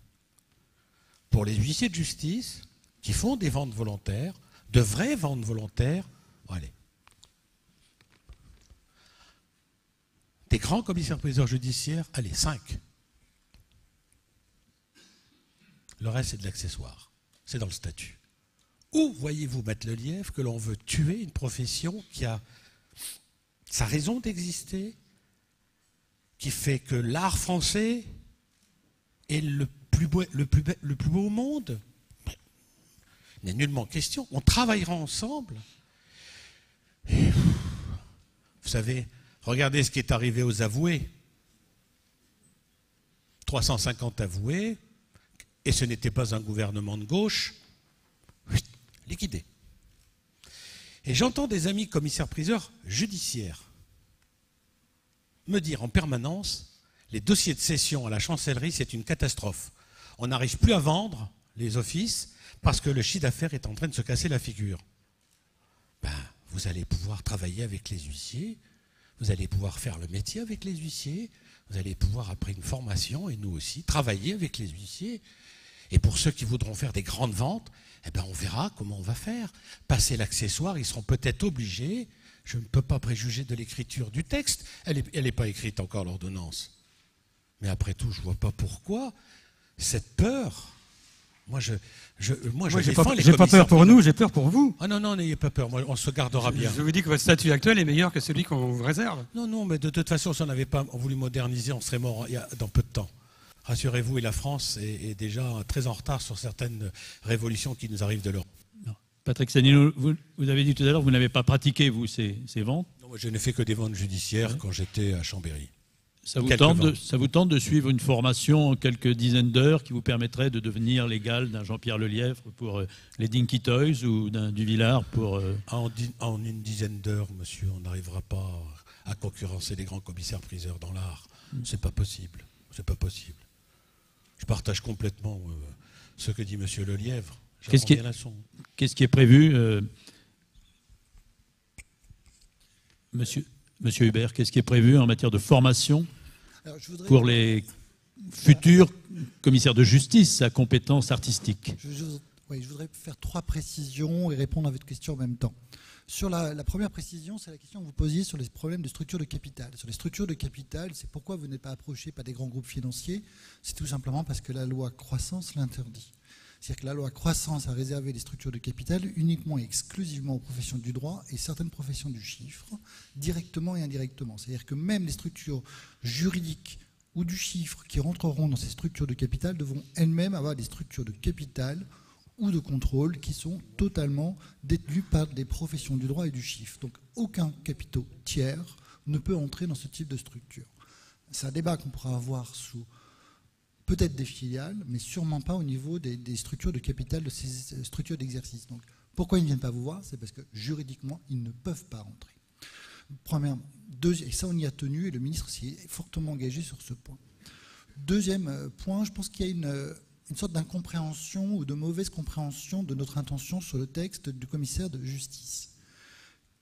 Pour les huissiers de justice qui font des ventes volontaires, de vraies ventes volontaires, allez. Des grands commissaires-priseurs judiciaires, allez, 5. Le reste, c'est de l'accessoire. C'est dans le statut. Où voyez-vous, Maître Lelièvre, que l'on veut tuer une profession qui a sa raison d'exister, qui fait que l'art français est le plus beau au monde? Il n'est nullement question. On travaillera ensemble. Et, vous savez, regardez ce qui est arrivé aux avoués. 350 avoués, et ce n'était pas un gouvernement de gauche, liquidé. Et j'entends des amis commissaires-priseurs judiciaires me dire en permanence, les dossiers de cession à la chancellerie, c'est une catastrophe. On n'arrive plus à vendre les offices parce que le chiffre d'affaires est en train de se casser la figure. Ben, vous allez pouvoir travailler avec les huissiers, vous allez pouvoir faire le métier avec les huissiers, vous allez pouvoir, après une formation, et nous aussi, travailler avec les huissiers. Et pour ceux qui voudront faire des grandes ventes, eh ben on verra comment on va faire. Passer l'accessoire, ils seront peut-être obligés. Je ne peux pas préjuger de l'écriture du texte. Elle n'est pas écrite encore, l'ordonnance. Mais après tout, je ne vois pas pourquoi cette peur. Moi, je défends les j'ai pas peur pour nous, j'ai peur pour vous. Ah non, n'ayez pas peur. Moi, on se gardera bien. Je vous dis que votre statut actuel est meilleur que celui qu'on vous réserve. Non, mais de toute façon, si on n'avait pas voulu moderniser, on serait mort dans peu de temps. Rassurez-vous, et la France est déjà très en retard sur certaines révolutions qui nous arrivent de l'Europe. Patrick Sanino, vous avez dit tout à l'heure que vous n'avez pas pratiqué, vous, ces ventes. Non, moi, je n'ai fait que des ventes judiciaires quand j'étais à Chambéry. Ça vous tente de suivre une formation en quelques dizaines d'heures qui vous permettrait de devenir l'égal d'un Jean-Pierre Lelièvre pour les Dinky Toys ou d'un Duvillard pour... En une dizaine d'heures, monsieur, on n'arrivera pas à concurrencer les grands commissaires-priseurs dans l'art. C'est pas possible. C'est pas possible. Je partage complètement ce que dit monsieur Lelièvre. Qu'est-ce qui est prévu, monsieur Hubert, qu'est-ce qui est prévu en matière de formation pour les futurs commissaires de justice à compétences artistiques? Je voudrais faire 3 précisions et répondre à votre question en même temps. Sur la première précision, c'est la question que vous posiez sur les problèmes de structure de capital. Sur les structures de capital, c'est pourquoi vous n'êtes pas approché par des grands groupes financiers. C'est tout simplement parce que la loi croissance l'interdit. C'est-à-dire que la loi croissance a réservé les structures de capital uniquement et exclusivement aux professions du droit et certaines professions du chiffre, directement et indirectement. C'est-à-dire que même les structures juridiques ou du chiffre qui rentreront dans ces structures de capital devront elles-mêmes avoir des structures de capital ou de contrôle qui sont totalement détenues par des professions du droit et du chiffre. Donc aucun capitaux tiers ne peut entrer dans ce type de structure. C'est un débat qu'on pourra avoir sous peut-être des filiales, mais sûrement pas au niveau des structures de capital, de ces structures d'exercice. Donc pourquoi ils ne viennent pas vous voir? C'est parce que juridiquement, ils ne peuvent pas rentrer. Premièrement. Et ça, on y a tenu, et le ministre s'y est fortement engagé sur ce point. Deuxième point, je pense qu'il y a une sorte d'incompréhension ou de mauvaise compréhension de notre intention sur le texte du commissaire de justice.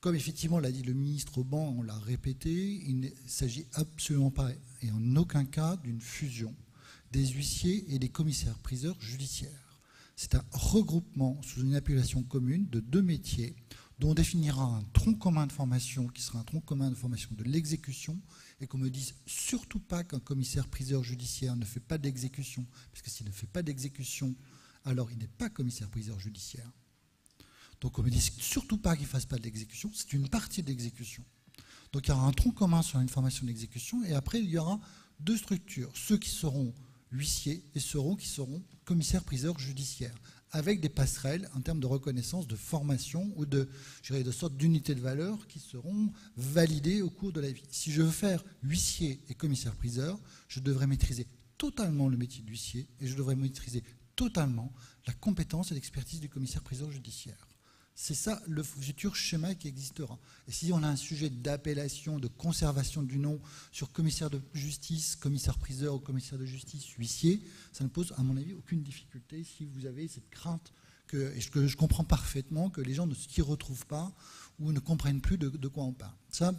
Comme effectivement l'a dit le ministre au banc, on l'a répété, il ne s'agit absolument pas et en aucun cas d'une fusion des huissiers et des commissaires-priseurs judiciaires. C'est un regroupement sous une appellation commune de 2 métiers dont on définira un tronc commun de formation qui sera un tronc commun de formation de l'exécution et qu'on me dise surtout pas qu'un commissaire-priseur judiciaire ne fait pas d'exécution, parce que s'il ne fait pas d'exécution, alors il n'est pas commissaire-priseur judiciaire. Donc on me dit surtout pas qu'il ne fasse pas d'exécution, c'est une partie d'exécution. Donc il y aura un tronc commun sur une formation d'exécution et après il y aura 2 structures, ceux qui seront huissiers et ceux qui seront commissaires-priseurs judiciaires, avec des passerelles en termes de reconnaissance, de formation ou de sorte d'unités de valeur qui seront validées au cours de la vie. Si je veux faire huissier et commissaire-priseur, je devrais maîtriser totalement le métier d'huissier et je devrais maîtriser totalement la compétence et l'expertise du commissaire-priseur judiciaire. C'est ça le futur schéma qui existera. Et si on a un sujet d'appellation, de conservation du nom sur commissaire de justice, commissaire-priseur ou commissaire de justice, huissier, ça ne pose, à mon avis, aucune difficulté si vous avez cette crainte et que je comprends parfaitement que les gens ne s'y retrouvent pas ou ne comprennent plus de quoi on parle. Ça,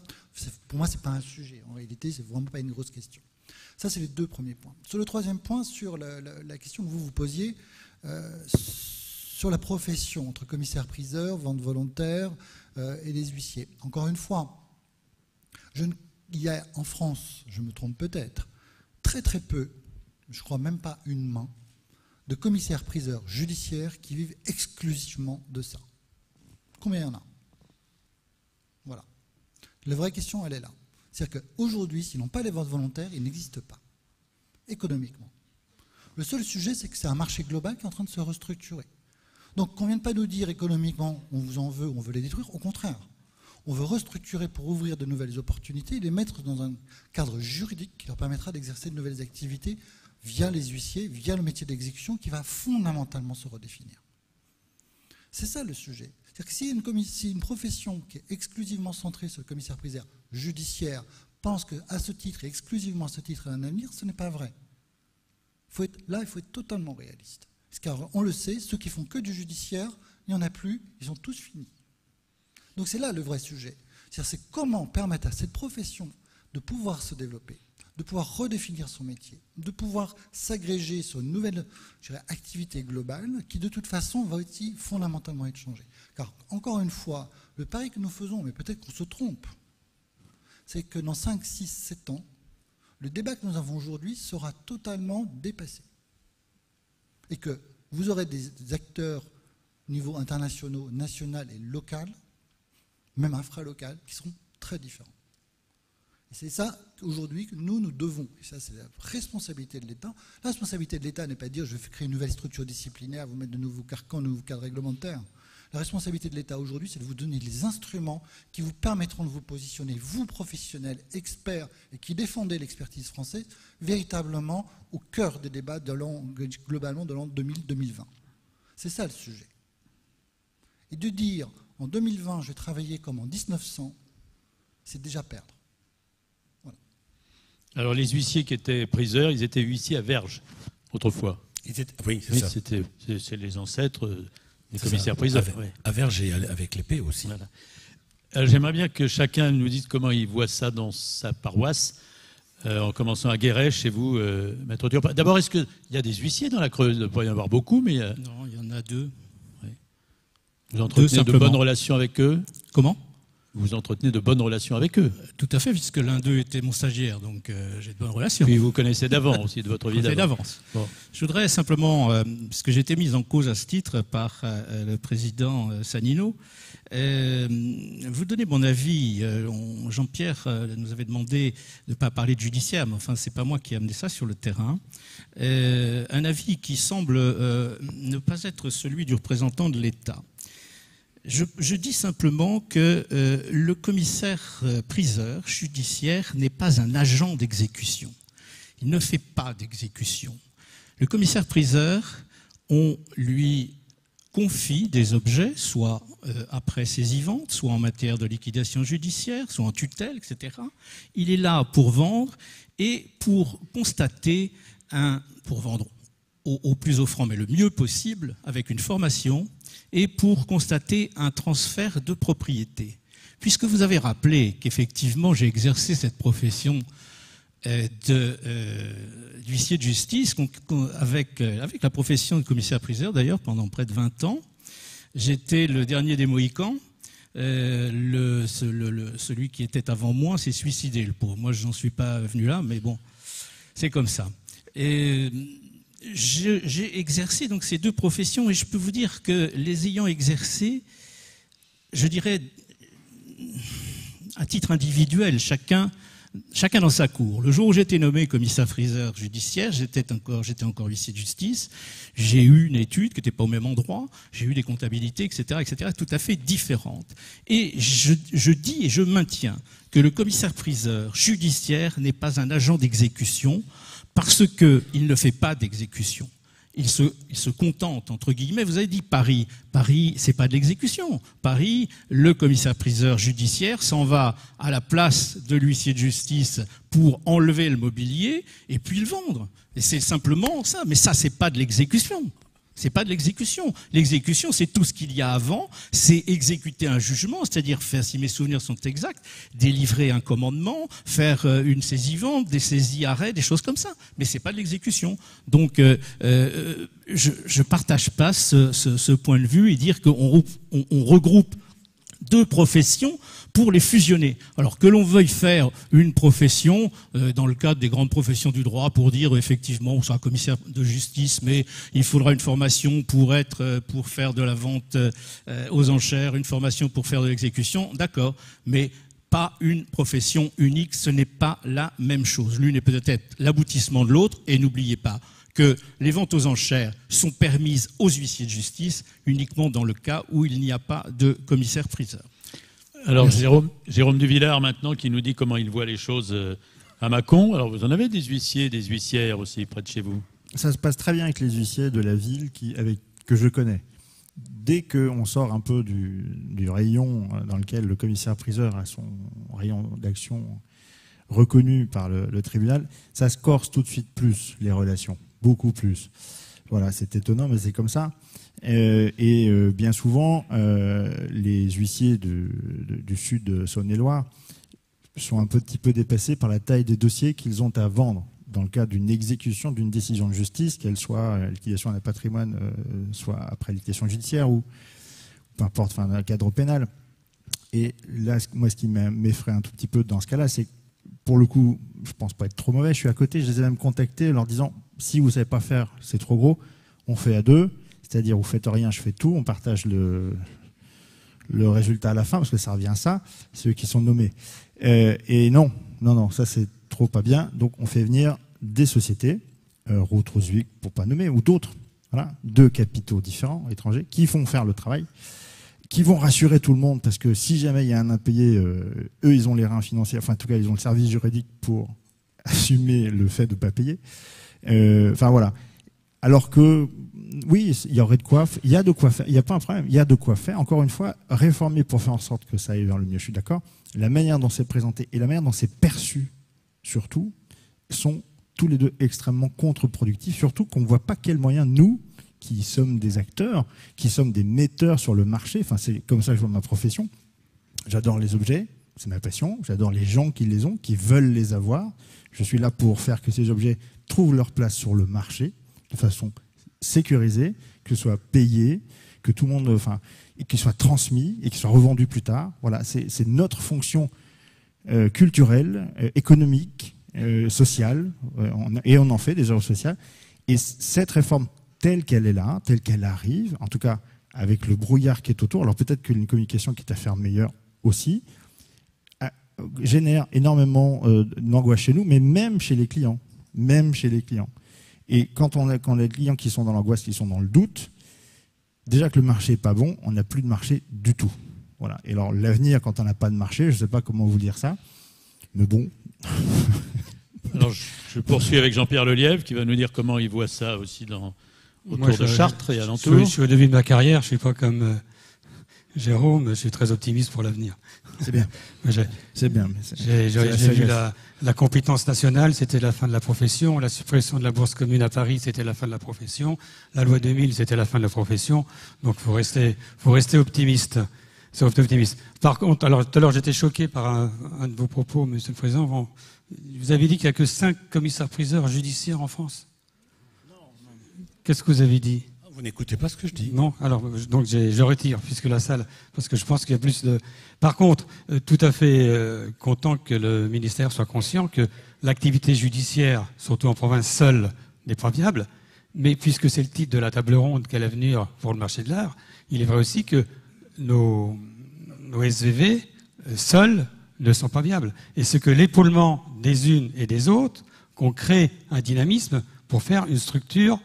pour moi, ce n'est pas un sujet. En réalité, ce n'est vraiment pas une grosse question. Ça, c'est les deux premiers points. Sur le troisième point, sur la question que vous vous posiez, sur la profession entre commissaire-priseur, vente volontaire et les huissiers. Encore une fois, il y a en France, je me trompe peut-être, très très peu, je crois même pas une main, de commissaires-priseurs judiciaires qui vivent exclusivement de ça. Combien il y en a? Voilà. La vraie question, elle est là. C'est-à-dire qu'aujourd'hui, s'ils n'ont pas les ventes volontaires, ils n'existent pas, économiquement. Le seul sujet, c'est que c'est un marché global qui est en train de se restructurer. Donc, qu'on ne vienne pas nous dire économiquement, on vous en veut, on veut les détruire, au contraire. On veut restructurer pour ouvrir de nouvelles opportunités et les mettre dans un cadre juridique qui leur permettra d'exercer de nouvelles activités via les huissiers, via le métier d'exécution qui va fondamentalement se redéfinir. C'est ça le sujet. C'est-à-dire que si une profession qui est exclusivement centrée sur le commissaire-priseur judiciaire pense qu'à ce titre et exclusivement à ce titre elle a un avenir, ce n'est pas vrai. Il faut être totalement réaliste. Car on le sait, ceux qui font que du judiciaire, il n'y en a plus, ils sont tous finis. Donc c'est là le vrai sujet. C'est comment permettre à cette profession de pouvoir se développer, de pouvoir redéfinir son métier, de pouvoir s'agréger sur une nouvelle activité globale qui de toute façon va aussi fondamentalement être changée. Car encore une fois, le pari que nous faisons, mais peut-être qu'on se trompe, c'est que dans 5, 6, 7 ans, le débat que nous avons aujourd'hui sera totalement dépassé. Et que vous aurez des acteurs au niveau international, national et local, même infralocal, qui seront très différents. Et c'est ça, aujourd'hui, que nous devons. Et ça, c'est la responsabilité de l'État. La responsabilité de l'État n'est pas de dire je vais créer une nouvelle structure disciplinaire, vous mettre de nouveaux carcans, de nouveaux cadres réglementaires. La responsabilité de l'État aujourd'hui, c'est de vous donner les instruments qui vous permettront de vous positionner, vous professionnels, experts, et qui défendez l'expertise française, véritablement au cœur des débats globalement de l'an 2000-2020. C'est ça le sujet. Et de dire, en 2020, je vais travailler comme en 1900, c'est déjà perdre. Voilà. Alors les huissiers qui étaient priseurs, ils étaient huissiers à verge, autrefois. Oui, c'est ça. C'est les ancêtres des commissaires-priseurs. À verge et avec l'épée aussi. Voilà. J'aimerais bien que chacun nous dise comment il voit ça dans sa paroisse, en commençant à Guéret, chez vous, Maître Turpin. D'abord, est-ce qu'il y a des huissiers dans la Creuse? Il ne doit pas y en avoir beaucoup, mais... Non, il y en a 2. Oui. Vous entretenez de bonnes relations avec eux? Comment? Vous entretenez de bonnes relations avec eux? Tout à fait, puisque l'un d'eux était mon stagiaire, donc j'ai de bonnes relations. Puis vous connaissez d'avant aussi, de votre vie d'avance. Bon. Je voudrais simplement, puisque j'ai été mis en cause à ce titre par le président Sanino, vous donner mon avis. Jean-Pierre nous avait demandé de ne pas parler de judiciaire, mais enfin, c'est pas moi qui ai amené ça sur le terrain. Un avis qui semble ne pas être celui du représentant de l'État. Je dis simplement que le commissaire-priseur judiciaire n'est pas un agent d'exécution. Il ne fait pas d'exécution. Le commissaire-priseur, on lui confie des objets, soit après saisie-vente, soit en matière de liquidation judiciaire, soit en tutelle, etc. Il est là pour vendre et pour constater pour vendre au plus offrant, mais le mieux possible, avec une formation, et pour constater un transfert de propriété. Puisque vous avez rappelé qu'effectivement j'ai exercé cette profession d'huissier de justice avec la profession de commissaire-priseur d'ailleurs pendant près de 20 ans. J'étais le dernier des Mohicans. Celui qui était avant moi s'est suicidé, le pauvre. Moi je n'en suis pas venu là, mais bon, c'est comme ça. Et j'ai exercé donc ces deux professions et je peux vous dire que les ayant exercées, je dirais à titre individuel, chacun dans sa cour. Le jour où j'ai été nommé commissaire-priseur judiciaire, j'étais encore huissier de justice. J'ai eu une étude qui n'était pas au même endroit. J'ai eu des comptabilités, etc., tout à fait différentes. Et je dis et je maintiens que le commissaire-priseur judiciaire n'est pas un agent d'exécution parce qu'il ne fait pas d'exécution. il se contente, entre guillemets. Vous avez dit Paris. Paris, c'est pas de l'exécution. Paris, le commissaire-priseur judiciaire s'en va à la place de l'huissier de justice pour enlever le mobilier et puis le vendre. Et c'est simplement ça. Mais ça, c'est pas de l'exécution. C'est pas de l'exécution. L'exécution, c'est tout ce qu'il y a avant. C'est exécuter un jugement, c'est-à-dire faire, si mes souvenirs sont exacts, délivrer un commandement, faire une saisie-vente, des saisies-arrêts, des choses comme ça. Mais c'est pas de l'exécution. Donc, je partage pas ce point de vue et dire qu'on regroupe deux professions pour les fusionner. Alors que l'on veuille faire une profession, dans le cadre des grandes professions du droit, pour dire effectivement on sera commissaire de justice, mais il faudra une formation pour faire de la vente aux enchères, une formation pour faire de l'exécution, d'accord, mais pas une profession unique, ce n'est pas la même chose. L'une est peut-être l'aboutissement de l'autre, et n'oubliez pas que les ventes aux enchères sont permises aux huissiers de justice uniquement dans le cas où il n'y a pas de commissaire-priseur. Alors Jérôme Duvillard maintenant qui nous dit comment il voit les choses à Mâcon. Alors vous en avez des huissiers, des huissières aussi près de chez vous? Ça se passe très bien avec les huissiers de la ville que je connais. Dès qu'on sort un peu du rayon dans lequel le commissaire-priseur a son rayon d'action reconnu par le tribunal, ça se corse tout de suite plus les relations, beaucoup plus. Voilà, c'est étonnant, mais c'est comme ça. Bien souvent, les huissiers du sud de Saône-et-Loire sont un petit peu dépassés par la taille des dossiers qu'ils ont à vendre dans le cadre d'une exécution d'une décision de justice, qu'elle soit liquidation d'un patrimoine, soit après liquidation judiciaire ou peu importe, enfin, dans le cadre pénal. Et là, moi, ce qui m'effraie un tout petit peu dans ce cas-là, c'est pour le coup, je pense pas être trop mauvais, je suis à côté, je les ai même contactés en leur disant si vous savez pas faire, c'est trop gros, on fait à deux. C'est-à-dire, vous faites rien, je fais tout, on partage le résultat à la fin, parce que ça revient à ça, ceux qui sont nommés. Et non, ça c'est trop pas bien. Donc on fait venir des sociétés, Roth, Roswick, pour pas nommer, ou d'autres, voilà, deux capitaux différents, étrangers, qui font faire le travail, qui vont rassurer tout le monde, parce que si jamais il y a un impayé, eux ils ont les reins financiers, enfin en tout cas ils ont le service juridique pour assumer le fait de ne pas payer. Enfin voilà. Alors que oui, il y aurait de quoi, il y a de quoi faire, il n'y a pas un problème, il y a de quoi faire. Encore une fois, réformer pour faire en sorte que ça aille vers le mieux, je suis d'accord. La manière dont c'est présenté et la manière dont c'est perçu, surtout, sont tous les deux extrêmement contre-productifs, surtout qu'on ne voit pas quels moyens, nous, qui sommes des acteurs, qui sommes des metteurs sur le marché, enfin c'est comme ça que je vois ma profession, j'adore les objets, c'est ma passion, j'adore les gens qui les ont, qui veulent les avoir, je suis là pour faire que ces objets trouvent leur place sur le marché, de façon sécurisé, que ce soit payé, que tout le monde, enfin, et qu'il soit transmis et qu'il soit revendu plus tard. Voilà, c'est notre fonction culturelle, économique, sociale, et on en fait des œuvres sociales. Et cette réforme telle qu'elle est là, telle qu'elle arrive, en tout cas avec le brouillard qui est autour, alors peut-être qu'une communication qui est à faire meilleure aussi, génère énormément d'angoisse chez nous, mais même chez les clients. Et quand on a les clients qui sont dans l'angoisse, qui sont dans le doute, déjà que le marché n'est pas bon, on n'a plus de marché du tout. Voilà. Et alors l'avenir, quand on n'a pas de marché, je ne sais pas comment vous dire ça, mais bon. Alors je poursuis avec Jean-Pierre Lelièvre qui va nous dire comment il voit ça aussi autour de Chartres et alentours. Je suis au début de ma carrière, je ne suis pas comme Jérôme, je suis très optimiste pour l'avenir. C'est bien. C'est bien. J'ai vu la compétence nationale, c'était la fin de la profession. La suppression de la bourse commune à Paris, c'était la fin de la profession. La loi 2000, c'était la fin de la profession. Donc, faut rester optimiste. C'est optimiste. Par contre, alors tout à l'heure, j'étais choqué par un de vos propos, Monsieur le Président. Vous avez dit qu'il n'y a que 5 commissaires-priseurs judiciaires en France. Qu'est-ce que vous avez dit? Vous n'écoutez pas ce que je dis. Non, alors donc je retire, puisque la salle, parce que je pense qu'il y a plus de... Par contre, tout à fait content que le ministère soit conscient que l'activité judiciaire, surtout en province seule, n'est pas viable, mais puisque c'est le titre de la table ronde qu'à l'avenir pour le marché de l'art, il est vrai aussi que nos SVV seuls ne sont pas viables. Et c'est que l'épaulement des unes et des autres qu'on crée un dynamisme pour faire une structure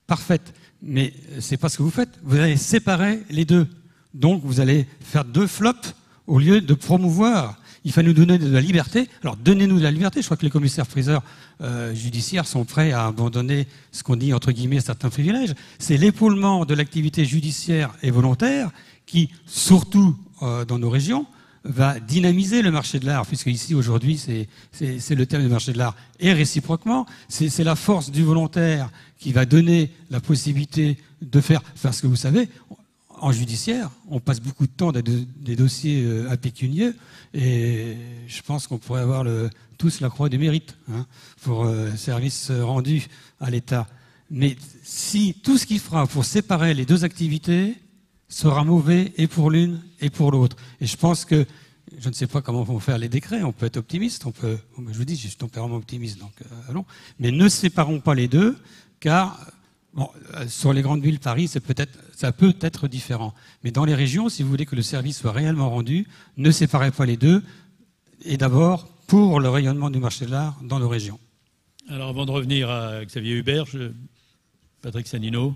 parfaite. Mais c'est pas ce que vous faites. Vous allez séparer les deux. Donc vous allez faire 2 flops au lieu de promouvoir. il faut nous donner de la liberté. Alors, donnez-nous de la liberté. Je crois que les commissaires-priseurs judiciaires sont prêts à abandonner ce qu'on dit, entre guillemets, certains privilèges. C'est l'épaulement de l'activité judiciaire et volontaire qui, surtout dans nos régions, va dynamiser le marché de l'art, puisque ici, aujourd'hui, c'est le thème du marché de l'art. Et réciproquement, c'est la force du volontaire qui va donner la possibilité de faire ce que vous savez. En judiciaire, on passe beaucoup de temps dans des dossiers impécunieux, et je pense qu'on pourrait avoir tous la croix du mérite pour service rendu à l'État. Mais si tout ce qu'il fera pour séparer les deux activités sera mauvais et pour l'une et pour l'autre. Et je pense que, je ne sais pas comment vont faire les décrets, on peut être optimiste, je vous dis, je suis tempérament optimiste, donc allons. Mais ne séparons pas les deux, car sur les grandes villes, Paris, ça peut être différent. Mais dans les régions, si vous voulez que le service soit réellement rendu, ne séparez pas les deux, et d'abord pour le rayonnement du marché de l'art dans nos régions. Alors avant de revenir à Xavier Hubert, Patrick Sanino.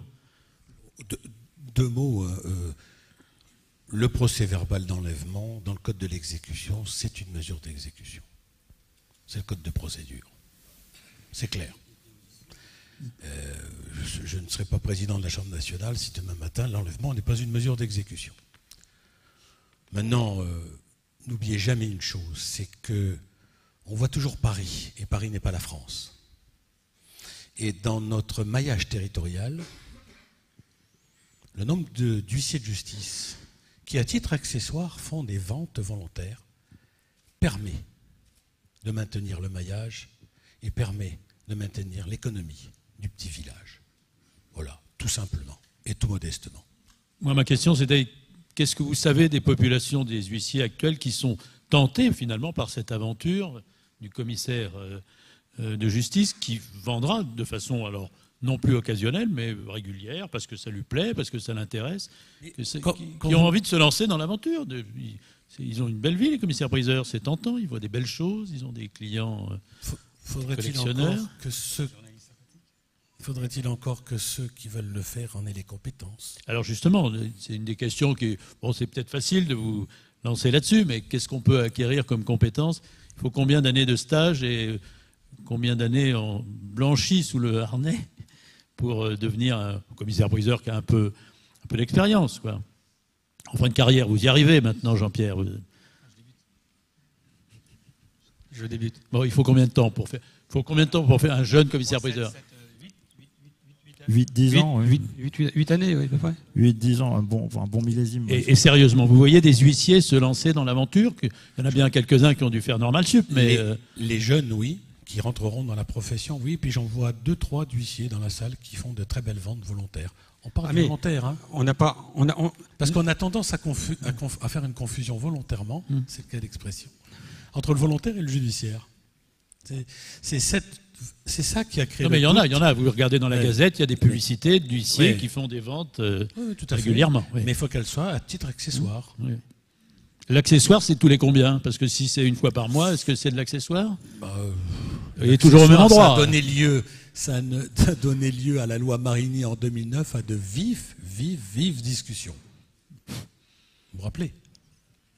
Deux mots. Le procès-verbal d'enlèvement, dans le code de l'exécution, c'est une mesure d'exécution. C'est le code de procédure. C'est clair. Je ne serai pas président de la Chambre nationale si demain matin, l'enlèvement n'est pas une mesure d'exécution. Maintenant, n'oubliez jamais une chose, c'est que on voit toujours Paris, et Paris n'est pas la France. Et dans notre maillage territorial, le nombre d'huissiers de justice qui, à titre accessoire, font des ventes volontaires permet de maintenir le maillage et permet de maintenir l'économie du petit village. Voilà, tout simplement et tout modestement. Moi, ma question, c'était qu'est-ce que vous savez des populations des huissiers actuels qui sont tentés, finalement, par cette aventure du commissaire de justice qui vendra de façon, alors, non plus occasionnelle, mais régulière, parce que ça lui plaît, parce que ça l'intéresse, qui ont envie de se lancer dans l'aventure. Ils ont une belle vie, les commissaires-priseurs, c'est tentant, ils voient des belles choses, ils ont des clients collectionneurs. Faudrait-il encore que ceux qui veulent le faire en aient les compétences? Alors justement, c'est une des questions qui... Bon, c'est peut-être facile de vous lancer là-dessus, mais qu'est-ce qu'on peut acquérir comme compétences? Il faut combien d'années de stage et combien d'années en blanchi sous le harnais pour devenir un commissaire-priseur qui a un peu d'expérience, quoi. En fin de carrière, vous y arrivez maintenant, Jean-Pierre. Je débute. Bon, il faut combien de temps pour faire un jeune commissaire-priseur? 8-10 ans. 8 années, oui, à peu près. 8-10 ans, un bon millésime. Et sérieusement, vous voyez des huissiers se lancer dans l'aventure? Il y en a bien quelques-uns qui ont dû faire normal sup, mais... Les jeunes, oui, qui rentreront dans la profession, oui, puis j'en vois 2-3 d'huissiers dans la salle qui font de très belles ventes volontaires. On parle de volontaire, hein. Parce qu'on a tendance à faire une confusion volontairement, c'est le cas d'expression, entre le volontaire et le judiciaire. C'est ça qui a créé. Non, mais il y en a. Vous regardez dans la Gazette, il y a des publicités d'huissiers qui font des ventes régulièrement. Oui. Mais il faut qu'elles soient à titre accessoire. Oui. L'accessoire, c'est tous les combien? Parce que si c'est une fois par mois, est-ce que c'est de l'accessoire? Il est toujours au même endroit. Ça a donné lieu à la loi Marini en 2009 à de vives discussions. Vous vous rappelez?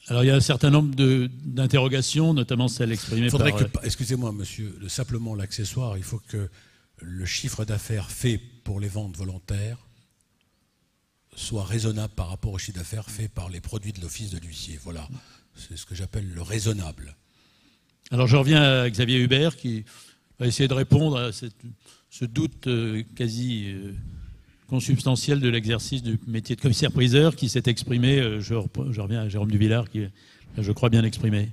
Alors il y a un certain nombre d'interrogations, notamment celles exprimées par... Excusez-moi, monsieur, simplement l'accessoire, il faut que le chiffre d'affaires fait pour les ventes volontaires soit raisonnable par rapport au chiffre d'affaires fait par les produits de l'office de l'huissier. Voilà, c'est ce que j'appelle le raisonnable. Alors je reviens à Xavier Hubert qui va essayer de répondre à ce doute quasi consubstantiel de l'exercice du métier de commissaire-priseur qui s'est exprimé, je reviens à Jérôme Duvillard qui je crois bien exprimé.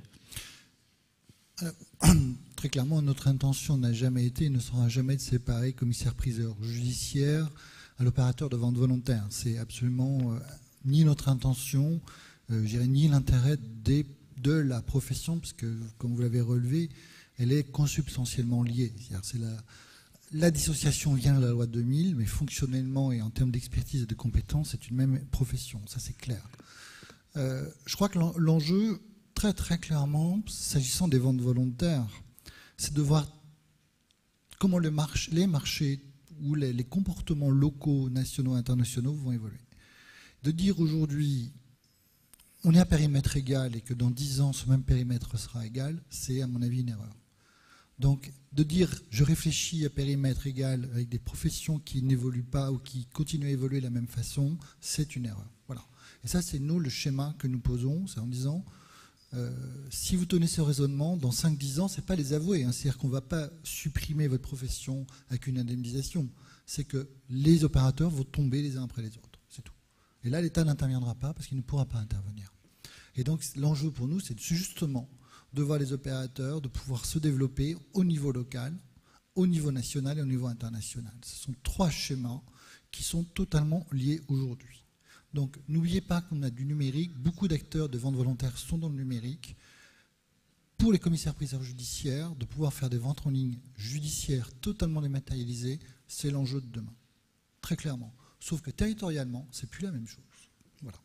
Très clairement, notre intention n'a jamais été et ne sera jamais de séparer commissaire-priseur judiciaire à l'opérateur de vente volontaire. C'est absolument ni notre intention, ni l'intérêt de la profession, parce que, comme vous l'avez relevé, elle est consubstantiellement liée. C'est la dissociation vient de la loi 2000, mais fonctionnellement et en termes d'expertise et de compétences, c'est une même profession. Ça, c'est clair. Je crois que l'enjeu, très très clairement, s'agissant des ventes volontaires, c'est de voir comment les marchés ou les comportements locaux, nationaux, internationaux vont évoluer. De dire aujourd'hui, on est à périmètre égal et que dans 10 ans, ce même périmètre sera égal, c'est à mon avis une erreur. Donc, de dire je réfléchis à périmètre égal avec des professions qui n'évoluent pas ou qui continuent à évoluer de la même façon, c'est une erreur. Voilà. Et ça, c'est nous le schéma que nous posons, c'est en disant si vous tenez ce raisonnement, dans 5-10 ans, ce n'est pas les avouer. Hein, c'est-à-dire qu'on ne va pas supprimer votre profession avec une indemnisation. C'est que les opérateurs vont tomber les uns après les autres. C'est tout. Et là, l'État n'interviendra pas parce qu'il ne pourra pas intervenir. Et donc, l'enjeu pour nous, c'est justement de voir les opérateurs, de pouvoir se développer au niveau local, au niveau national et au niveau international. Ce sont 3 schémas qui sont totalement liés aujourd'hui. Donc n'oubliez pas qu'on a du numérique, beaucoup d'acteurs de vente volontaire sont dans le numérique. Pour les commissaires-priseurs judiciaires, de pouvoir faire des ventes en ligne judiciaires totalement dématérialisées, c'est l'enjeu de demain, très clairement. Sauf que territorialement, c'est plus la même chose. Voilà.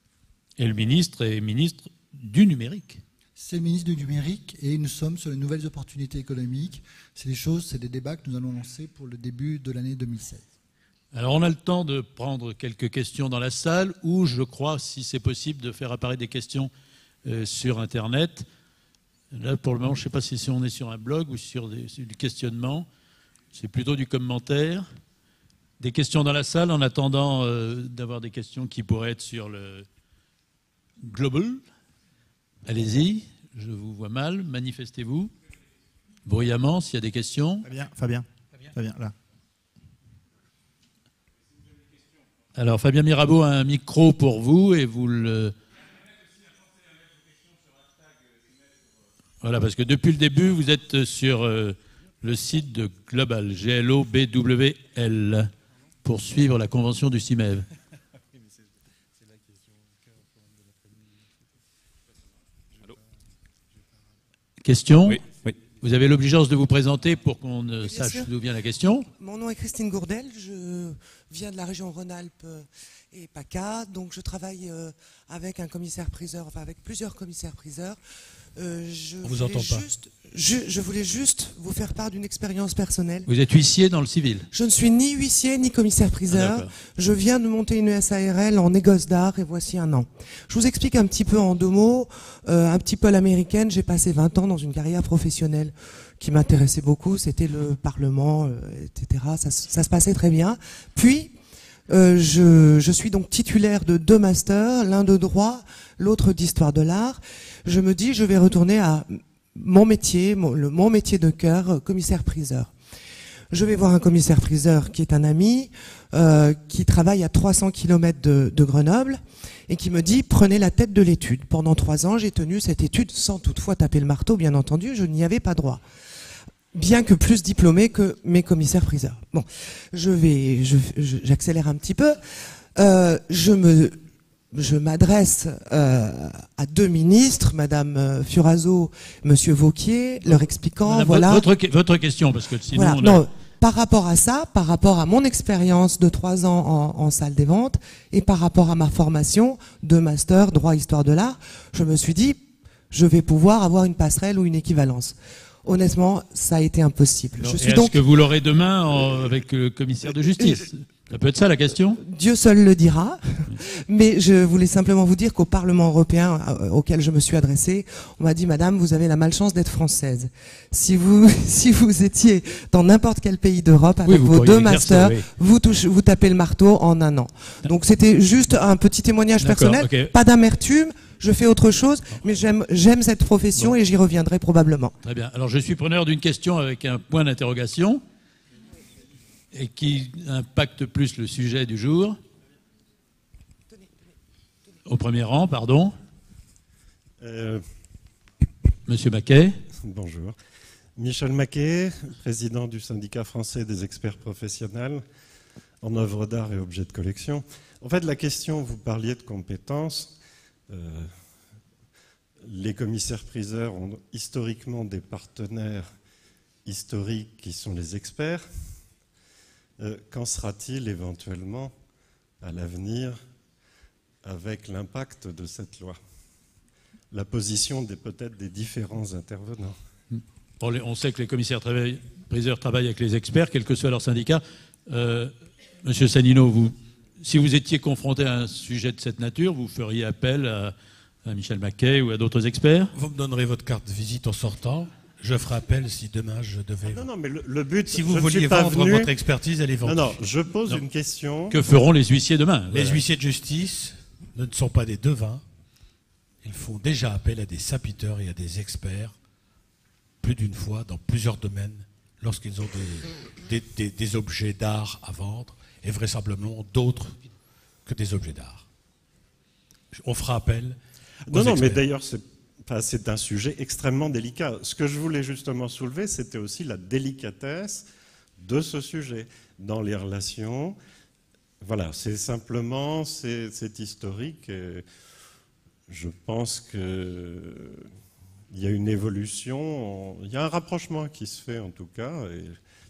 Et le ministre est ministre du numérique. C'est le ministre du numérique et nous sommes sur les nouvelles opportunités économiques. C'est des débats que nous allons lancer pour le début de l'année 2016. Alors on a le temps de prendre quelques questions dans la salle ou je crois, si c'est possible, de faire apparaître des questions sur Internet. Là, pour le moment, je ne sais pas si on est sur un blog ou sur du questionnement. C'est plutôt du commentaire. Des questions dans la salle en attendant d'avoir des questions qui pourraient être sur le global. Allez-y, je vous vois mal, manifestez-vous. Bruyamment, s'il y a des questions. Fabien, là. Alors, Fabien Mirabeau a un micro pour vous et vous le... Voilà, parce que depuis le début, vous êtes sur le site de Global, GLOBWL, pour suivre la convention du CIMEV. Question ? Oui. Vous avez l'obligeance de vous présenter pour qu'on sache d'où vient la question. Mon nom est Christine Gourdel, je viens de la région Rhône-Alpes et PACA, donc je travaille avec un commissaire-priseur, enfin avec plusieurs commissaires-priseurs. On vous entend pas. Je voulais juste vous faire part d'une expérience personnelle. Vous êtes huissier dans le civil? Je ne suis ni huissier ni commissaire-priseur. Je viens de monter une SARL en négoce d'art et voici 1 an. Je vous explique un petit peu en 2 mots, un petit peu à l'américaine. J'ai passé 20 ans dans une carrière professionnelle qui m'intéressait beaucoup. C'était le Parlement, etc. Ça se passait très bien. Puis, je suis donc titulaire de 2 masters, l'un de droit, l'autre d'histoire de l'art. Je me dis, je vais retourner à mon métier, mon métier de cœur, commissaire-priseur. Je vais voir un commissaire-priseur qui est un ami, qui travaille à 300 km de Grenoble, et qui me dit, prenez la tête de l'étude. Pendant 3 ans, j'ai tenu cette étude sans toutefois taper le marteau, bien entendu, je n'y avais pas droit. Bien que plus diplômé que mes commissaires-priseurs. Bon, j'accélère un petit peu. Je m'adresse à 2 ministres, Madame Furaso, Monsieur Vauquier, leur expliquant, Madame, voilà... Votre question, parce que sinon... Voilà, non, par rapport à ça, par rapport à mon expérience de 3 ans en salle des ventes, et par rapport à ma formation de master droit histoire de l'art, je me suis dit, je vais pouvoir avoir une passerelle ou une équivalence. Honnêtement, ça a été impossible. Est-ce que vous l'aurez demain avec le commissaire de justice? Ça peut être ça la question? Dieu seul le dira. Mais je voulais simplement vous dire qu'au Parlement européen auquel je me suis adressée, on m'a dit, Madame, vous avez la malchance d'être française. Si vous étiez dans n'importe quel pays d'Europe avec vos 2 masters, vous tapez le marteau en 1 an. Donc c'était juste un petit témoignage personnel, okay. Pas d'amertume. Je fais autre chose, mais j'aime cette profession et j'y reviendrai probablement. Très bien. Alors je suis preneur d'une question avec un point d'interrogation et qui impacte plus le sujet du jour. Au premier rang, pardon. Monsieur Maquet. Bonjour. Michel Maquet, président du syndicat français des experts professionnels en œuvres d'art et objets de collection. En fait, la question, vous parliez de compétences. Les commissaires-priseurs ont historiquement des partenaires historiques qui sont les experts. Qu'en sera-t-il éventuellement à l'avenir avec l'impact de cette loi? La position peut-être des différents intervenants. On sait que les commissaires-priseurs travaillent avec les experts, quel que soit leur syndicat. Monsieur Sanino, si vous étiez confronté à un sujet de cette nature, vous feriez appel à Michel Maquet ou à d'autres experts. Vous me donnerez votre carte de visite en sortant. Je ferai appel si demain je devais... Non, mais le but... Si vous vouliez vendre votre expertise, elle est vendue. Non, je pose une question. Que feront les huissiers demain? Les huissiers de justice ne sont pas des devins. Ils font déjà appel à des sapiteurs et à des experts plus d'une fois dans plusieurs domaines lorsqu'ils ont des objets d'art à vendre et vraisemblablement d'autres que des objets d'art. On fera appel aux experts. Mais d'ailleurs, c'est un sujet extrêmement délicat. Ce que je voulais justement soulever, c'était aussi la délicatesse de ce sujet dans les relations. Voilà, c'est simplement, c'est historique. Et je pense qu'il y a une évolution, il y a un rapprochement qui se fait en tout cas, et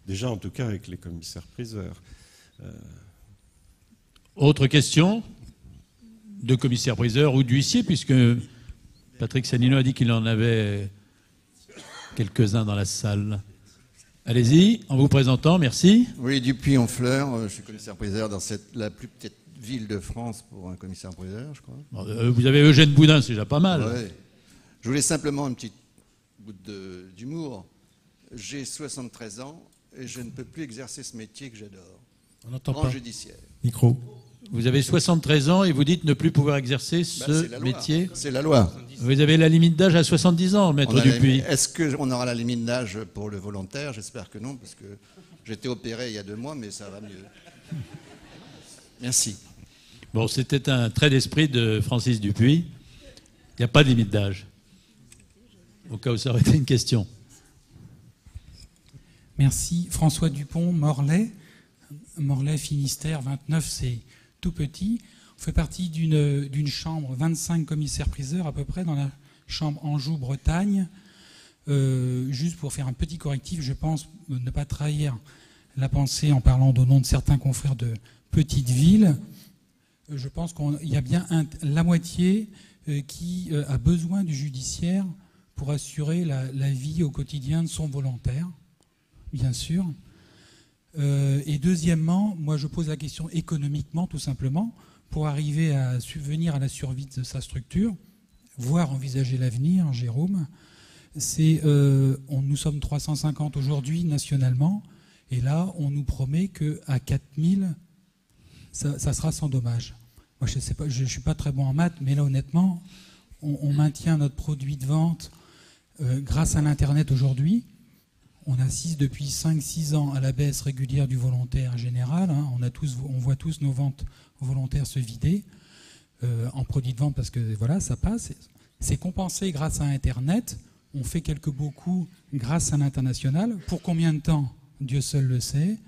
déjà en tout cas avec les commissaires-priseurs. Autre question de commissaire-priseur ou d'huissier, puisque Patrick Sanino a dit qu'il en avait quelques-uns dans la salle. Allez-y, en vous présentant, merci. Oui, Dupuis-en-Fleur, je suis commissaire-priseur dans la plus petite ville de France pour un commissaire-priseur, je crois. Vous avez Eugène Boudin, c'est déjà pas mal. Ouais. Je voulais simplement une petite bout d'humour. J'ai 73 ans et je ne peux plus exercer ce métier que j'adore. On n'entend pas. Grand judiciaire. Micro. Vous avez 73 ans et vous dites ne plus pouvoir exercer ce métier. C'est la loi. Vous avez la limite d'âge à 70 ans, maître Dupuis. Est-ce qu'on aura la limite d'âge pour le volontaire? J'espère que non, parce que j'étais opéré il y a 2 mois, mais ça va mieux. Merci. Bon, c'était un trait d'esprit de Francis Dupuis. Il n'y a pas de limite d'âge. Au cas où ça aurait été une question. Merci. François Dupont, Morlaix. Morlaix, Finistère, 29, c'est tout petit. On fait partie d'une chambre, 25 commissaires-priseurs à peu près, dans la chambre Anjou-Bretagne. Juste pour faire un petit correctif, je pense ne pas trahir la pensée en parlant au nom de certains confrères de petites villes. Je pense qu'il y a bien la moitié qui a besoin du judiciaire pour assurer la vie au quotidien de son volontaire, bien sûr. Et deuxièmement, moi je pose la question économiquement, tout simplement, pour arriver à subvenir à la survie de sa structure, voire envisager l'avenir, Jérôme. Nous sommes 350 aujourd'hui nationalement, et là on nous promet qu'à 4000, ça sera sans dommage. Moi je ne suis pas très bon en maths, mais là honnêtement, on maintient notre produit de vente grâce à l'Internet aujourd'hui. On assiste depuis 5-6 ans à la baisse régulière du volontaire général. Hein. On voit tous nos ventes volontaires se vider en produits de vente parce que voilà, ça passe. C'est compensé grâce à Internet. On fait quelques beaux coups grâce à l'international. Pour combien de temps? Dieu seul le sait.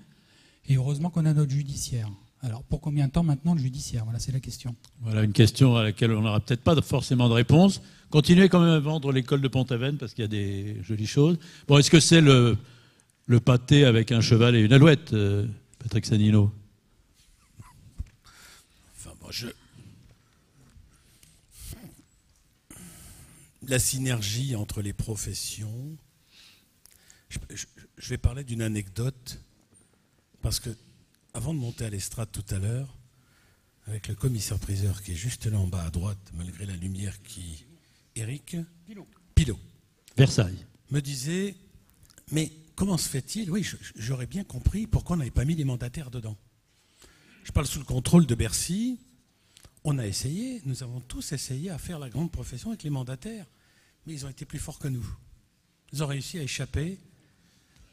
Et heureusement qu'on a notre judiciaire. Alors, pour combien de temps maintenant le judiciaire? Voilà, c'est la question. Voilà une question à laquelle on n'aura peut-être pas forcément de réponse. Continuez quand même à vendre l'école de Pont-Aven parce qu'il y a des jolies choses. Bon, est-ce que c'est le pâté avec un cheval et une alouette, Patrick Sanino? Enfin, moi, la synergie entre les professions. Je vais parler d'une anecdote parce que avant de monter à l'estrade tout à l'heure, avec le commissaire-priseur qui est juste là en bas à droite, malgré la lumière qui... Éric Pilot. Versailles. Me disait, mais comment se fait-il? Oui, j'aurais bien compris pourquoi on n'avait pas mis les mandataires dedans. Je parle sous le contrôle de Bercy. On a essayé, nous avons tous essayé à faire la grande profession avec les mandataires, mais ils ont été plus forts que nous. Ils ont réussi à échapper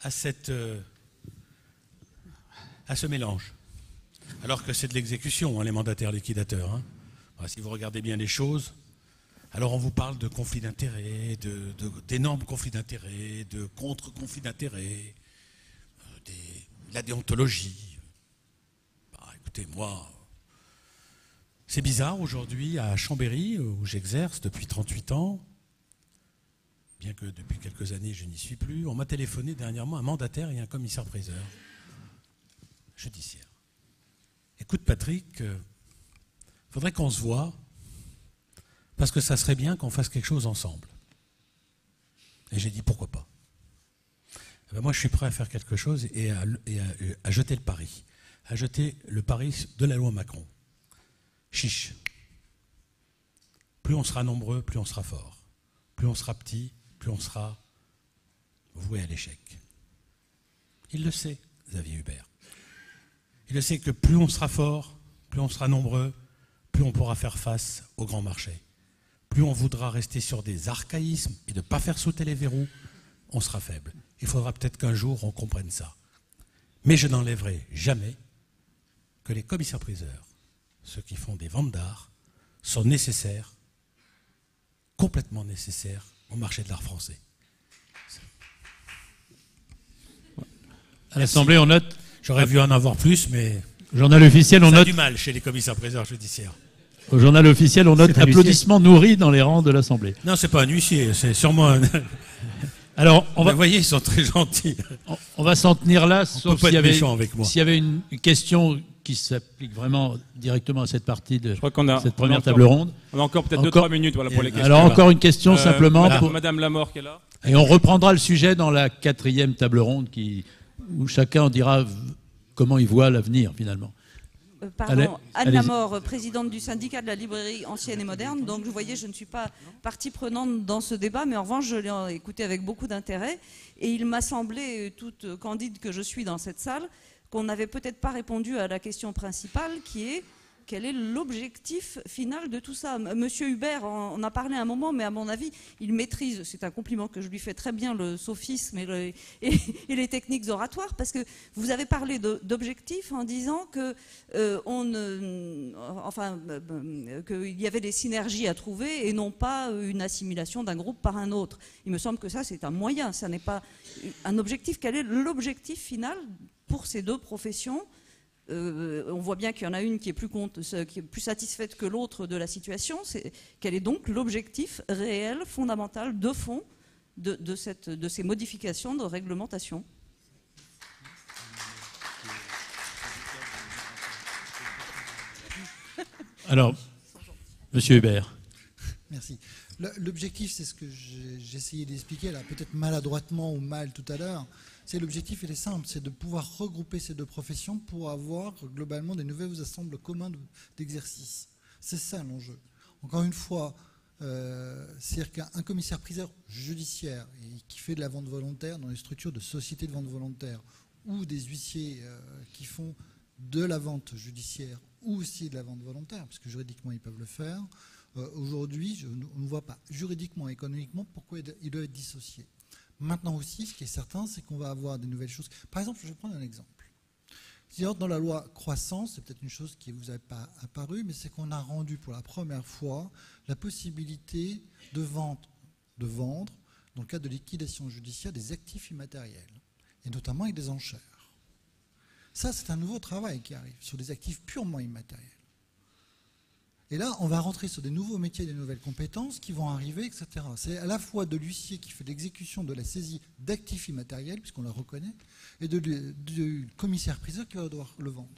à ce mélange. Alors que c'est de l'exécution, hein, les mandataires liquidateurs. Hein. Alors, si vous regardez bien les choses, alors on vous parle de conflits d'intérêts, d'énormes conflits d'intérêts, de contre-conflits d'intérêts, la déontologie. Bah, écoutez, moi, c'est bizarre aujourd'hui à Chambéry, où j'exerce depuis 38 ans, bien que depuis quelques années je n'y suis plus, on m'a téléphoné dernièrement un mandataire et un commissaire-priseur judiciaire. Écoute Patrick, faudrait qu'on se voie, parce que ça serait bien qu'on fasse quelque chose ensemble. Et j'ai dit pourquoi pas. Ben moi je suis prêt à faire quelque chose et à jeter le pari. À jeter le pari de la loi Macron. Chiche. Plus on sera nombreux, plus on sera fort. Plus on sera petit, plus on sera voué à l'échec. Il le sait, Xavier Hubert. Il le sait que plus on sera fort, plus on sera nombreux, plus on pourra faire face au grand marché. Plus on voudra rester sur des archaïsmes et ne pas faire sauter les verrous, on sera faible. Il faudra peut-être qu'un jour on comprenne ça. Mais je n'enlèverai jamais que les commissaires-priseurs, ceux qui font des ventes d'art, sont nécessaires, complètement nécessaires au marché de l'art français. À l'Assemblée, on note... J'aurais vu en avoir plus, mais... Journal officiel, on ça note... a du mal chez les commissaires-priseurs judiciaires. Au journal officiel, on note applaudissements nourris dans les rangs de l'Assemblée. Non, c'est pas un huissier, c'est sûrement un... Alors, vous voyez, ils sont très gentils. On va s'en tenir là, sauf s'il y avait une question qui s'applique vraiment directement à cette partie de cette première encore, table ronde. On a encore peut-être 2-3 minutes voilà, pour les questions. Alors, encore une question simplement. Madame Lamort qui est là. Et on reprendra le sujet dans la 4e table ronde où chacun dira comment il voit l'avenir, finalement. Pardon, Anne Lamort, présidente du syndicat de la librairie ancienne et moderne. Donc, vous voyez, je ne suis pas partie prenante dans ce débat, mais en revanche, je l'ai écouté avec beaucoup d'intérêt. Et il m'a semblé, toute candide que je suis dans cette salle, qu'on n'avait peut-être pas répondu à la question principale, qui est quel est l'objectif final de tout ça. Monsieur Hubert en a parlé un moment, mais à mon avis, il maîtrise, c'est un compliment que je lui fais très bien, le sophisme et les techniques oratoires, parce que vous avez parlé d'objectif en disant que qu'il y avait des synergies à trouver et non pas une assimilation d'un groupe par un autre. Il me semble que ça, c'est un moyen, ça n'est pas un objectif. Quel est l'objectif final pour ces deux professions ? On voit bien qu'il y en a une qui est plus satisfaite que l'autre de la situation. Quel est donc l'objectif réel, fondamental, de fond de ces modifications de réglementation ? Alors, Monsieur Hubert. Merci. L'objectif, c'est ce que j'ai essayé d'expliquer, là, peut-être maladroitement ou mal tout à l'heure. C'est l'objectif, il est simple, c'est de pouvoir regrouper ces deux professions pour avoir globalement des nouveaux ensembles communs d'exercice. C'est ça l'enjeu. Encore une fois, c'est-à-dire qu'un commissaire-priseur judiciaire qui fait de la vente volontaire dans les structures de sociétés de vente volontaire ou des huissiers qui font de la vente judiciaire ou aussi de la vente volontaire, parce que juridiquement ils peuvent le faire, aujourd'hui, on ne voit pas juridiquement, économiquement, pourquoi ils doivent être dissociés. Maintenant aussi, ce qui est certain, c'est qu'on va avoir des nouvelles choses. Par exemple, je vais prendre un exemple. Dans la loi croissance, c'est peut-être une chose qui ne vous a pas apparu, mais c'est qu'on a rendu pour la première fois la possibilité de vendre, dans le cadre de liquidation judiciaire, des actifs immatériels, et notamment avec des enchères. Ça, c'est un nouveau travail qui arrive sur des actifs purement immatériels. Et là, on va rentrer sur des nouveaux métiers, des nouvelles compétences qui vont arriver, etc. C'est à la fois de l'huissier qui fait l'exécution de la saisie d'actifs immatériels, puisqu'on la reconnaît, et du commissaire-priseur qui va devoir le vendre.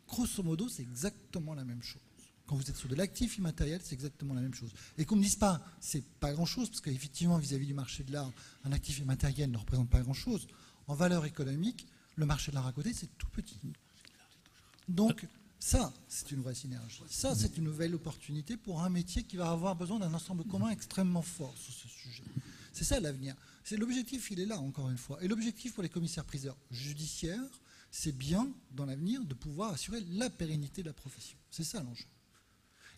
Grosso modo, c'est exactement la même chose. Quand vous êtes sur de l'actif immatériel, c'est exactement la même chose. Et qu'on ne me dise pas, c'est pas grand-chose, parce qu'effectivement, vis-à-vis du marché de l'art, un actif immatériel ne représente pas grand-chose. En valeur économique, le marché de l'art à côté, c'est tout petit. Donc, ça, c'est une vraie synergie. Ça, c'est une nouvelle opportunité pour un métier qui va avoir besoin d'un ensemble commun extrêmement fort sur ce sujet. C'est ça l'avenir. L'objectif, il est là, encore une fois. Et l'objectif pour les commissaires-priseurs judiciaires, c'est bien, dans l'avenir, de pouvoir assurer la pérennité de la profession. C'est ça l'enjeu.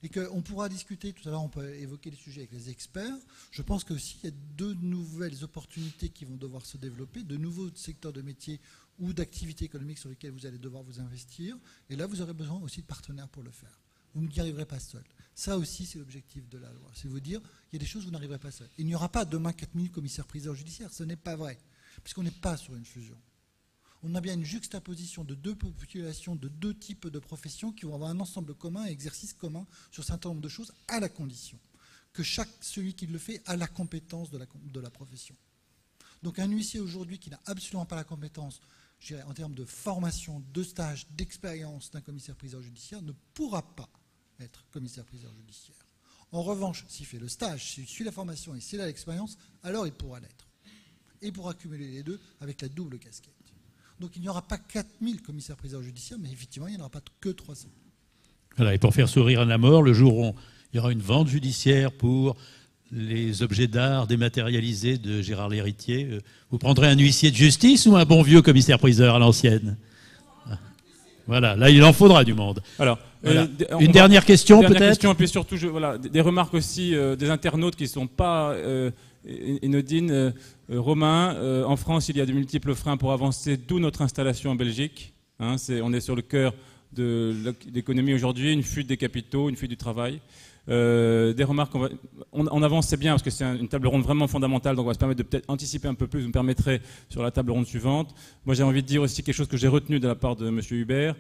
Et qu'on pourra discuter, tout à l'heure, on peut évoquer les sujets avec les experts. Je pense qu'aussi, il y a deux nouvelles opportunités qui vont devoir se développer, de nouveaux secteurs de métiers ou d'activités économiques sur lesquelles vous allez devoir vous investir. Et là, vous aurez besoin aussi de partenaires pour le faire. Vous n'y arriverez pas seul. Ça aussi, c'est l'objectif de la loi. C'est vous dire, il y a des choses où vous n'arriverez pas seul. Il n'y aura pas demain 4000 commissaires-priseurs judiciaires. Ce n'est pas vrai, puisqu'on n'est pas sur une fusion. On a bien une juxtaposition de deux populations, de deux types de professions qui vont avoir un ensemble commun et exercice commun sur un certain nombre de choses, à la condition que celui qui le fait a la compétence de la profession. Donc un huissier aujourd'hui qui n'a absolument pas la compétence, je dirais, en termes de formation, de stage, d'expérience d'un commissaire-priseur judiciaire, ne pourra pas être commissaire-priseur judiciaire. En revanche, s'il fait le stage, s'il suit la formation et s'il a l'expérience, alors il pourra l'être. Et il pourra cumuler les deux avec la double casquette. Donc il n'y aura pas 4000 commissaires-priseurs judiciaires, mais effectivement, il n'y en aura pas que 300. Voilà, et pour faire sourire à la mort, le jour où Il y aura une vente judiciaire pour les objets d'art dématérialisés de Gérard L'Héritier. Vous prendrez un huissier de justice ou un bon vieux commissaire-priseur à l'ancienne? Voilà, là il en faudra du monde. Alors, voilà. Une dernière question peut-être. Question, et puis surtout, voilà, des remarques aussi des internautes qui ne sont pas inodines. Romain, en France, il y a de multiples freins pour avancer, d'où notre installation en Belgique. Hein, on est sur le cœur de l'économie aujourd'hui, une fuite des capitaux, une fuite du travail. Des remarques, on avance, c'est bien parce que c'est une table ronde vraiment fondamentale, donc on va se permettre de peut-être anticiper un peu plus. Vous me permettrez sur la table ronde suivante. Moi j'ai envie de dire aussi quelque chose que j'ai retenu de la part de M. Hubert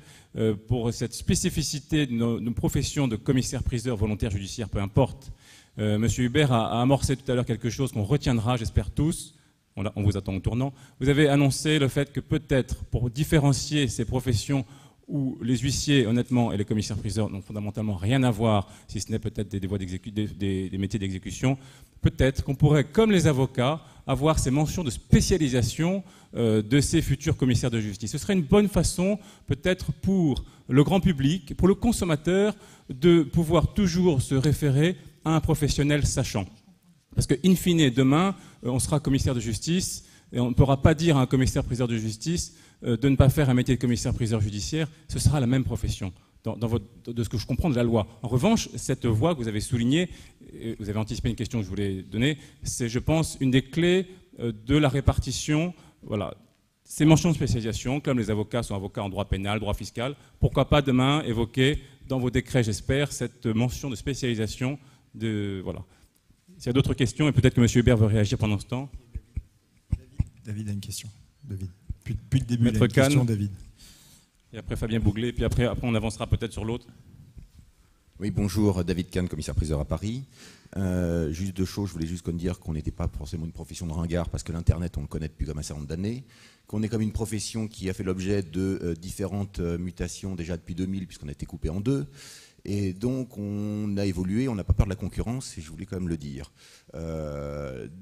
pour cette spécificité de nos professions de commissaire-priseur, volontaire, judiciaire, peu importe. M. Hubert a amorcé tout à l'heure quelque chose qu'on retiendra, j'espère tous. On vous attend au tournant. Vous avez annoncé le fait que peut-être pour différencier ces professions où les huissiers, honnêtement, et les commissaires-priseurs n'ont fondamentalement rien à voir, si ce n'est peut-être des métiers d'exécution, peut-être qu'on pourrait, comme les avocats, avoir ces mentions de spécialisation de ces futurs commissaires de justice. Ce serait une bonne façon, peut-être pour le grand public, pour le consommateur, de pouvoir toujours se référer à un professionnel sachant. Parce que, in fine, demain, on sera commissaire de justice, et on ne pourra pas dire à un commissaire-priseur de justice de ne pas faire un métier de commissaire-priseur judiciaire, ce sera la même profession, de ce que je comprends de la loi. En revanche, cette voie que vous avez soulignée, vous avez anticipé une question que je voulais donner, c'est, je pense, une des clés de la répartition. Voilà. Ces mentions de spécialisation, comme les avocats sont avocats en droit pénal, droit fiscal, pourquoi pas demain évoquer dans vos décrets, j'espère, cette mention de spécialisation. Voilà. S'il y a d'autres questions, et peut-être que M. Hubert veut réagir pendant ce temps. David a une question. David. Depuis le début, Maître il a une question, Kahn. David. Et après Fabien Bouglet, puis après on avancera peut-être sur l'autre. Oui, bonjour, David Kahn, commissaire-priseur à Paris. Juste deux choses, je voulais juste dire qu'on n'était pas forcément une profession de ringard, parce que l'Internet, on le connaît depuis comme un certain nombre d'années, qu'on est comme une profession qui a fait l'objet de différentes mutations déjà depuis 2000, puisqu'on a été coupé en deux. Et donc, on a évolué, on n'a pas peur de la concurrence, et je voulais quand même le dire.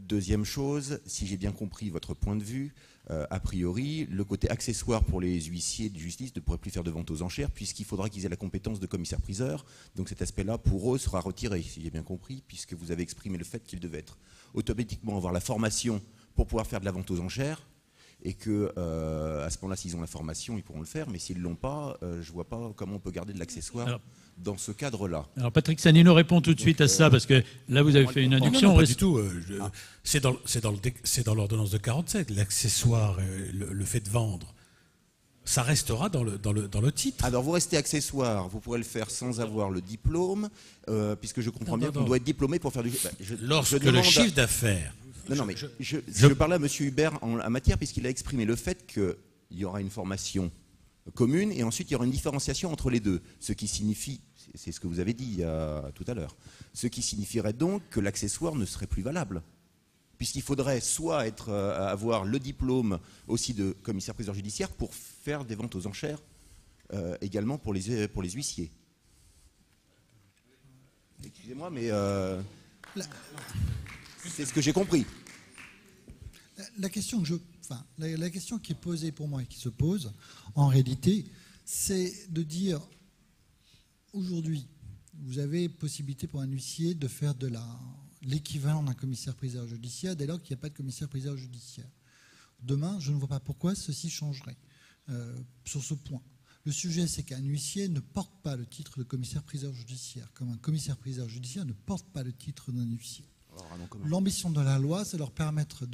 Deuxième chose, si j'ai bien compris votre point de vue, a priori, le côté accessoire pour les huissiers de justice ne pourrait plus faire de vente aux enchères, puisqu'il faudra qu'ils aient la compétence de commissaire-priseur. Donc cet aspect-là, pour eux, sera retiré, si j'ai bien compris, puisque vous avez exprimé le fait qu'ils devaient être automatiquement avoir la formation pour pouvoir faire de la vente aux enchères, et que à ce moment-là, s'ils ont la formation, ils pourront le faire, mais s'ils ne l'ont pas, je ne vois pas comment on peut garder de l'accessoire dans ce cadre-là. Alors Patrick Sanino répond tout de suite à ça, parce que là vous avez fait une induction. Non, pas du tout. C'est dans l'ordonnance de 47. L'accessoire, le fait de vendre, ça restera dans le titre. Alors vous restez accessoire, vous pourrez le faire sans avoir le diplôme, puisque je comprends bien qu'on doit être diplômé pour faire du... Lorsque le chiffre d'affaires... Non, mais je parlais à M. Hubert en matière, puisqu'il a exprimé le fait qu'il y aura une formation commune et ensuite il y aura une différenciation entre les deux. Ce qui signifie, c'est ce que vous avez dit tout à l'heure, ce qui signifierait donc que l'accessoire ne serait plus valable. Puisqu'il faudrait soit avoir le diplôme aussi de commissaire-priseur judiciaire pour faire des ventes aux enchères, également pour les huissiers. Excusez-moi, mais c'est ce que j'ai compris. La question qui est posée pour moi et qui se pose, en réalité, c'est de dire, aujourd'hui, vous avez possibilité pour un huissier de faire de l'équivalent d'un commissaire-priseur judiciaire dès lors qu'il n'y a pas de commissaire-priseur judiciaire. Demain, je ne vois pas pourquoi ceci changerait sur ce point. Le sujet, c'est qu'un huissier ne porte pas le titre de commissaire-priseur judiciaire, comme un commissaire-priseur judiciaire ne porte pas le titre d'un huissier. L'ambition de la loi, c'est leur permettre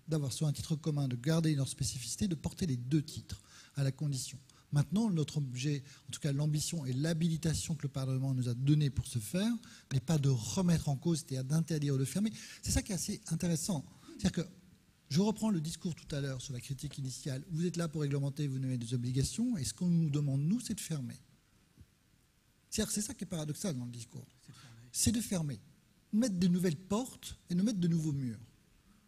d'avoir sur un titre commun, de garder leur spécificité, de porter les deux titres à la condition. Maintenant, notre objet, en tout cas l'ambition et l'habilitation que le Parlement nous a donnée pour ce faire, n'est pas de remettre en cause, c'est-à-dire d'interdire ou de fermer. C'est ça qui est assez intéressant. C'est-à-dire que je reprends le discours tout à l'heure sur la critique initiale. Vous êtes là pour réglementer, vous nommez des obligations, et ce qu'on nous demande, nous, c'est de fermer. C'est ça qui est paradoxal dans le discours. C'est de fermer. Mettre de nouvelles portes et de mettre de nouveaux murs.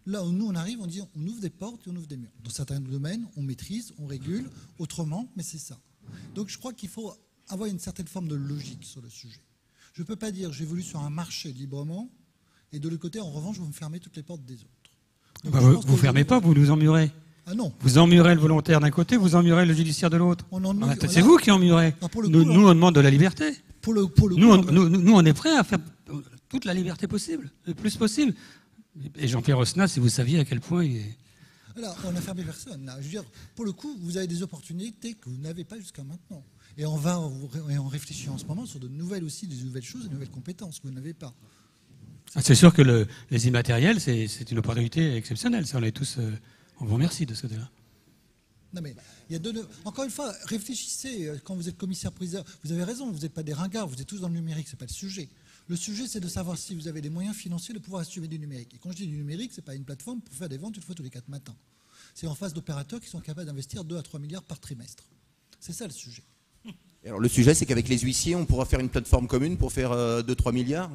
Là où nous, on arrive, on dit on ouvre des portes et on ouvre des murs. Dans certains domaines, on maîtrise, on régule, autrement, mais c'est ça. Donc je crois qu'il faut avoir une certaine forme de logique sur le sujet. Je ne peux pas dire j'évolue sur un marché librement et de l'autre côté, en revanche, vous me fermez toutes les portes des autres. Vous ne fermez pas, vous nous emmurez. Ah non. Vous emmurez le volontaire d'un côté, vous emmurez le judiciaire de l'autre. C'est vous qui emmurez. Nous, on demande de la liberté. Nous, on est prêt à faire toute la liberté possible, le plus possible. Et Jean-Pierre Osna, si vous saviez à quel point il est... Alors, on n'a fermé personne. Là. Je veux dire, pour le coup, vous avez des opportunités que vous n'avez pas jusqu'à maintenant. Et on réfléchit en ce moment sur de nouvelles choses, de nouvelles compétences que vous n'avez pas. C'est sûr que les immatériels, c'est une opportunité exceptionnelle. Ça, on vous remercie de ce côté-là. Non mais, encore une fois, réfléchissez quand vous êtes commissaire-priseur. Vous avez raison, vous n'êtes pas des ringards, vous êtes tous dans le numérique, c'est pas le sujet. Le sujet, c'est de savoir si vous avez les moyens financiers de pouvoir assumer du numérique. Et quand je dis du numérique, ce n'est pas une plateforme pour faire des ventes une fois tous les 4 matins. C'est en face d'opérateurs qui sont capables d'investir 2 à 3 milliards par trimestre. C'est ça le sujet. Alors le sujet, c'est qu'avec les huissiers, on pourra faire une plateforme commune pour faire 2-3 milliards?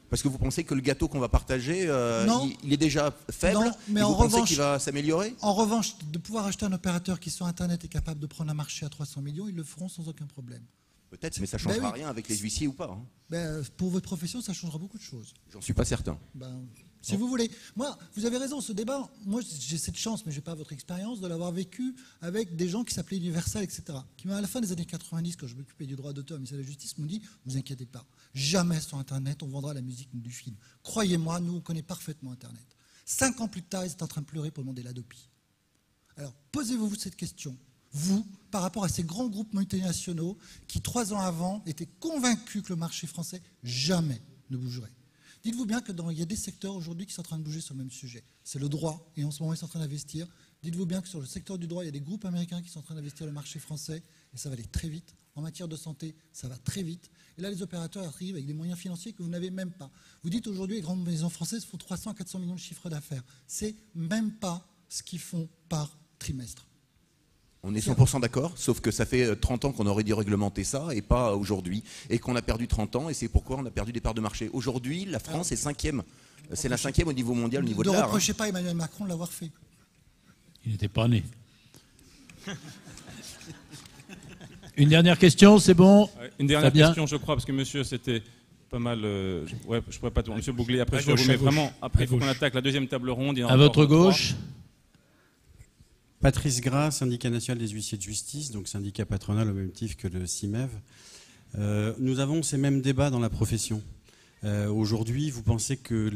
Parce que vous pensez que le gâteau qu'on va partager, il est déjà faible? Non, mais vous en pensez revanche, qu'il va s'améliorer? En revanche, de pouvoir acheter un opérateur qui sur Internet est capable de prendre un marché à 300 millions, ils le feront sans aucun problème. Peut-être, mais ça ne changera rien avec les huissiers ou pas. Pour votre profession, ça changera beaucoup de choses. J'en suis pas certain. Si vous voulez. Moi, vous avez raison, ce débat, moi j'ai cette chance, mais je n'ai pas votre expérience, de l'avoir vécu avec des gens qui s'appelaient Universal, etc. Qui, à la fin des années 90, quand je m'occupais du droit d'auteur au ministère de la Justice, m'ont dit, vous inquiétez pas, jamais sur Internet on vendra la musique du film. Croyez-moi, nous on connaît parfaitement Internet. 5 ans plus tard, ils étaient en train de pleurer pour demander l'Adopi. Alors, posez-vous cette question. Vous, par rapport à ces grands groupes multinationaux qui, 3 ans avant, étaient convaincus que le marché français jamais ne bougerait. Dites-vous bien qu'il y a des secteurs aujourd'hui qui sont en train de bouger sur le même sujet. C'est le droit, et en ce moment, ils sont en train d'investir. Dites-vous bien que sur le secteur du droit, il y a des groupes américains qui sont en train d'investir le marché français, et ça va aller très vite. En matière de santé, ça va très vite. Et là, les opérateurs arrivent avec des moyens financiers que vous n'avez même pas. Vous dites aujourd'hui, les grandes maisons françaises font 300 à 400 millions de chiffre d'affaires. C'est même pas ce qu'ils font par trimestre. On est 100% d'accord, sauf que ça fait 30 ans qu'on aurait dû réglementer ça et pas aujourd'hui. Et qu'on a perdu 30 ans et c'est pourquoi on a perdu des parts de marché. Aujourd'hui, la France est 5e. C'est la 5e au niveau mondial, au niveau de l'art. Ne reprochez pas à Emmanuel Macron de l'avoir fait. Il n'était pas né. Une dernière question, c'est bon? Une dernière question, je crois, parce que monsieur, c'était pas mal... ouais, je pourrais pas tout... Monsieur Bouglet, après, je vous mets vraiment... Après, il faut qu'on attaque la deuxième table ronde. À votre gauche. Patrice Gras, syndicat national des huissiers de justice, donc syndicat patronal au même titre que le CIMEV. Nous avons ces mêmes débats dans la profession. Aujourd'hui, vous pensez que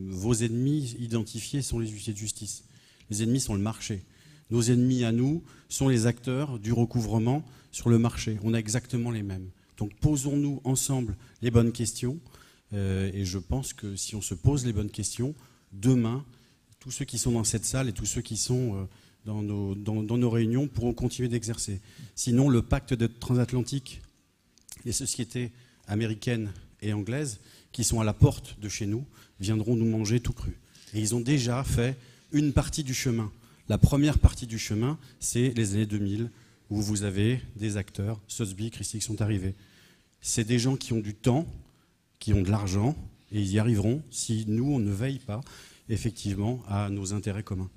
vos ennemis identifiés sont les huissiers de justice. Les ennemis sont le marché. Nos ennemis à nous sont les acteurs du recouvrement sur le marché. On a exactement les mêmes. Donc posons-nous ensemble les bonnes questions. Et je pense que si on se pose les bonnes questions, demain, tous ceux qui sont dans cette salle et tous ceux qui sont... dans nos réunions pourront continuer d'exercer. Sinon, le pacte de transatlantique, les sociétés américaines et anglaises qui sont à la porte de chez nous viendront nous manger tout cru. Et ils ont déjà fait une partie du chemin. La première partie du chemin, c'est les années 2000, où vous avez des acteurs, Sotheby, Christie, qui sont arrivés. C'est des gens qui ont du temps, qui ont de l'argent, et ils y arriveront si nous, on ne veille pas, effectivement, à nos intérêts communs.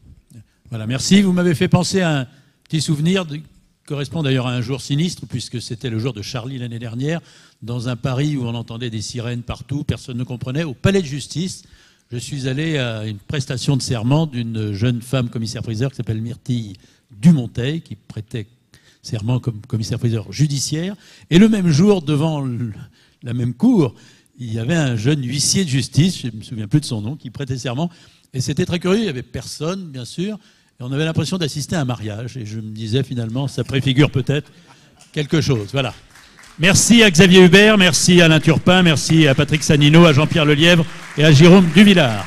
Voilà, merci. Vous m'avez fait penser à un petit souvenir qui correspond d'ailleurs à un jour sinistre, puisque c'était le jour de Charlie l'année dernière, dans un Paris où on entendait des sirènes partout, personne ne comprenait. Au palais de justice, je suis allé à une prestation de serment d'une jeune femme commissaire-priseur qui s'appelle Myrtille Dumonteil, qui prêtait serment comme commissaire-priseur judiciaire. Et le même jour, devant la même cour, il y avait un jeune huissier de justice, je ne me souviens plus de son nom, qui prêtait serment. Et c'était très curieux, il n'y avait personne, bien sûr. Et on avait l'impression d'assister à un mariage. Et je me disais, finalement, ça préfigure peut-être quelque chose. Voilà. Merci à Xavier Hubert, merci à Alain Turpin, merci à Patrick Sanino, à Jean-Pierre Lelièvre et à Jérôme Duvillard.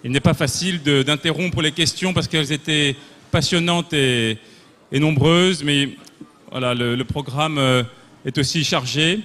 Il n'est pas facile d'interrompre les questions parce qu'elles étaient passionnantes et nombreuses, mais voilà, le programme est aussi chargé.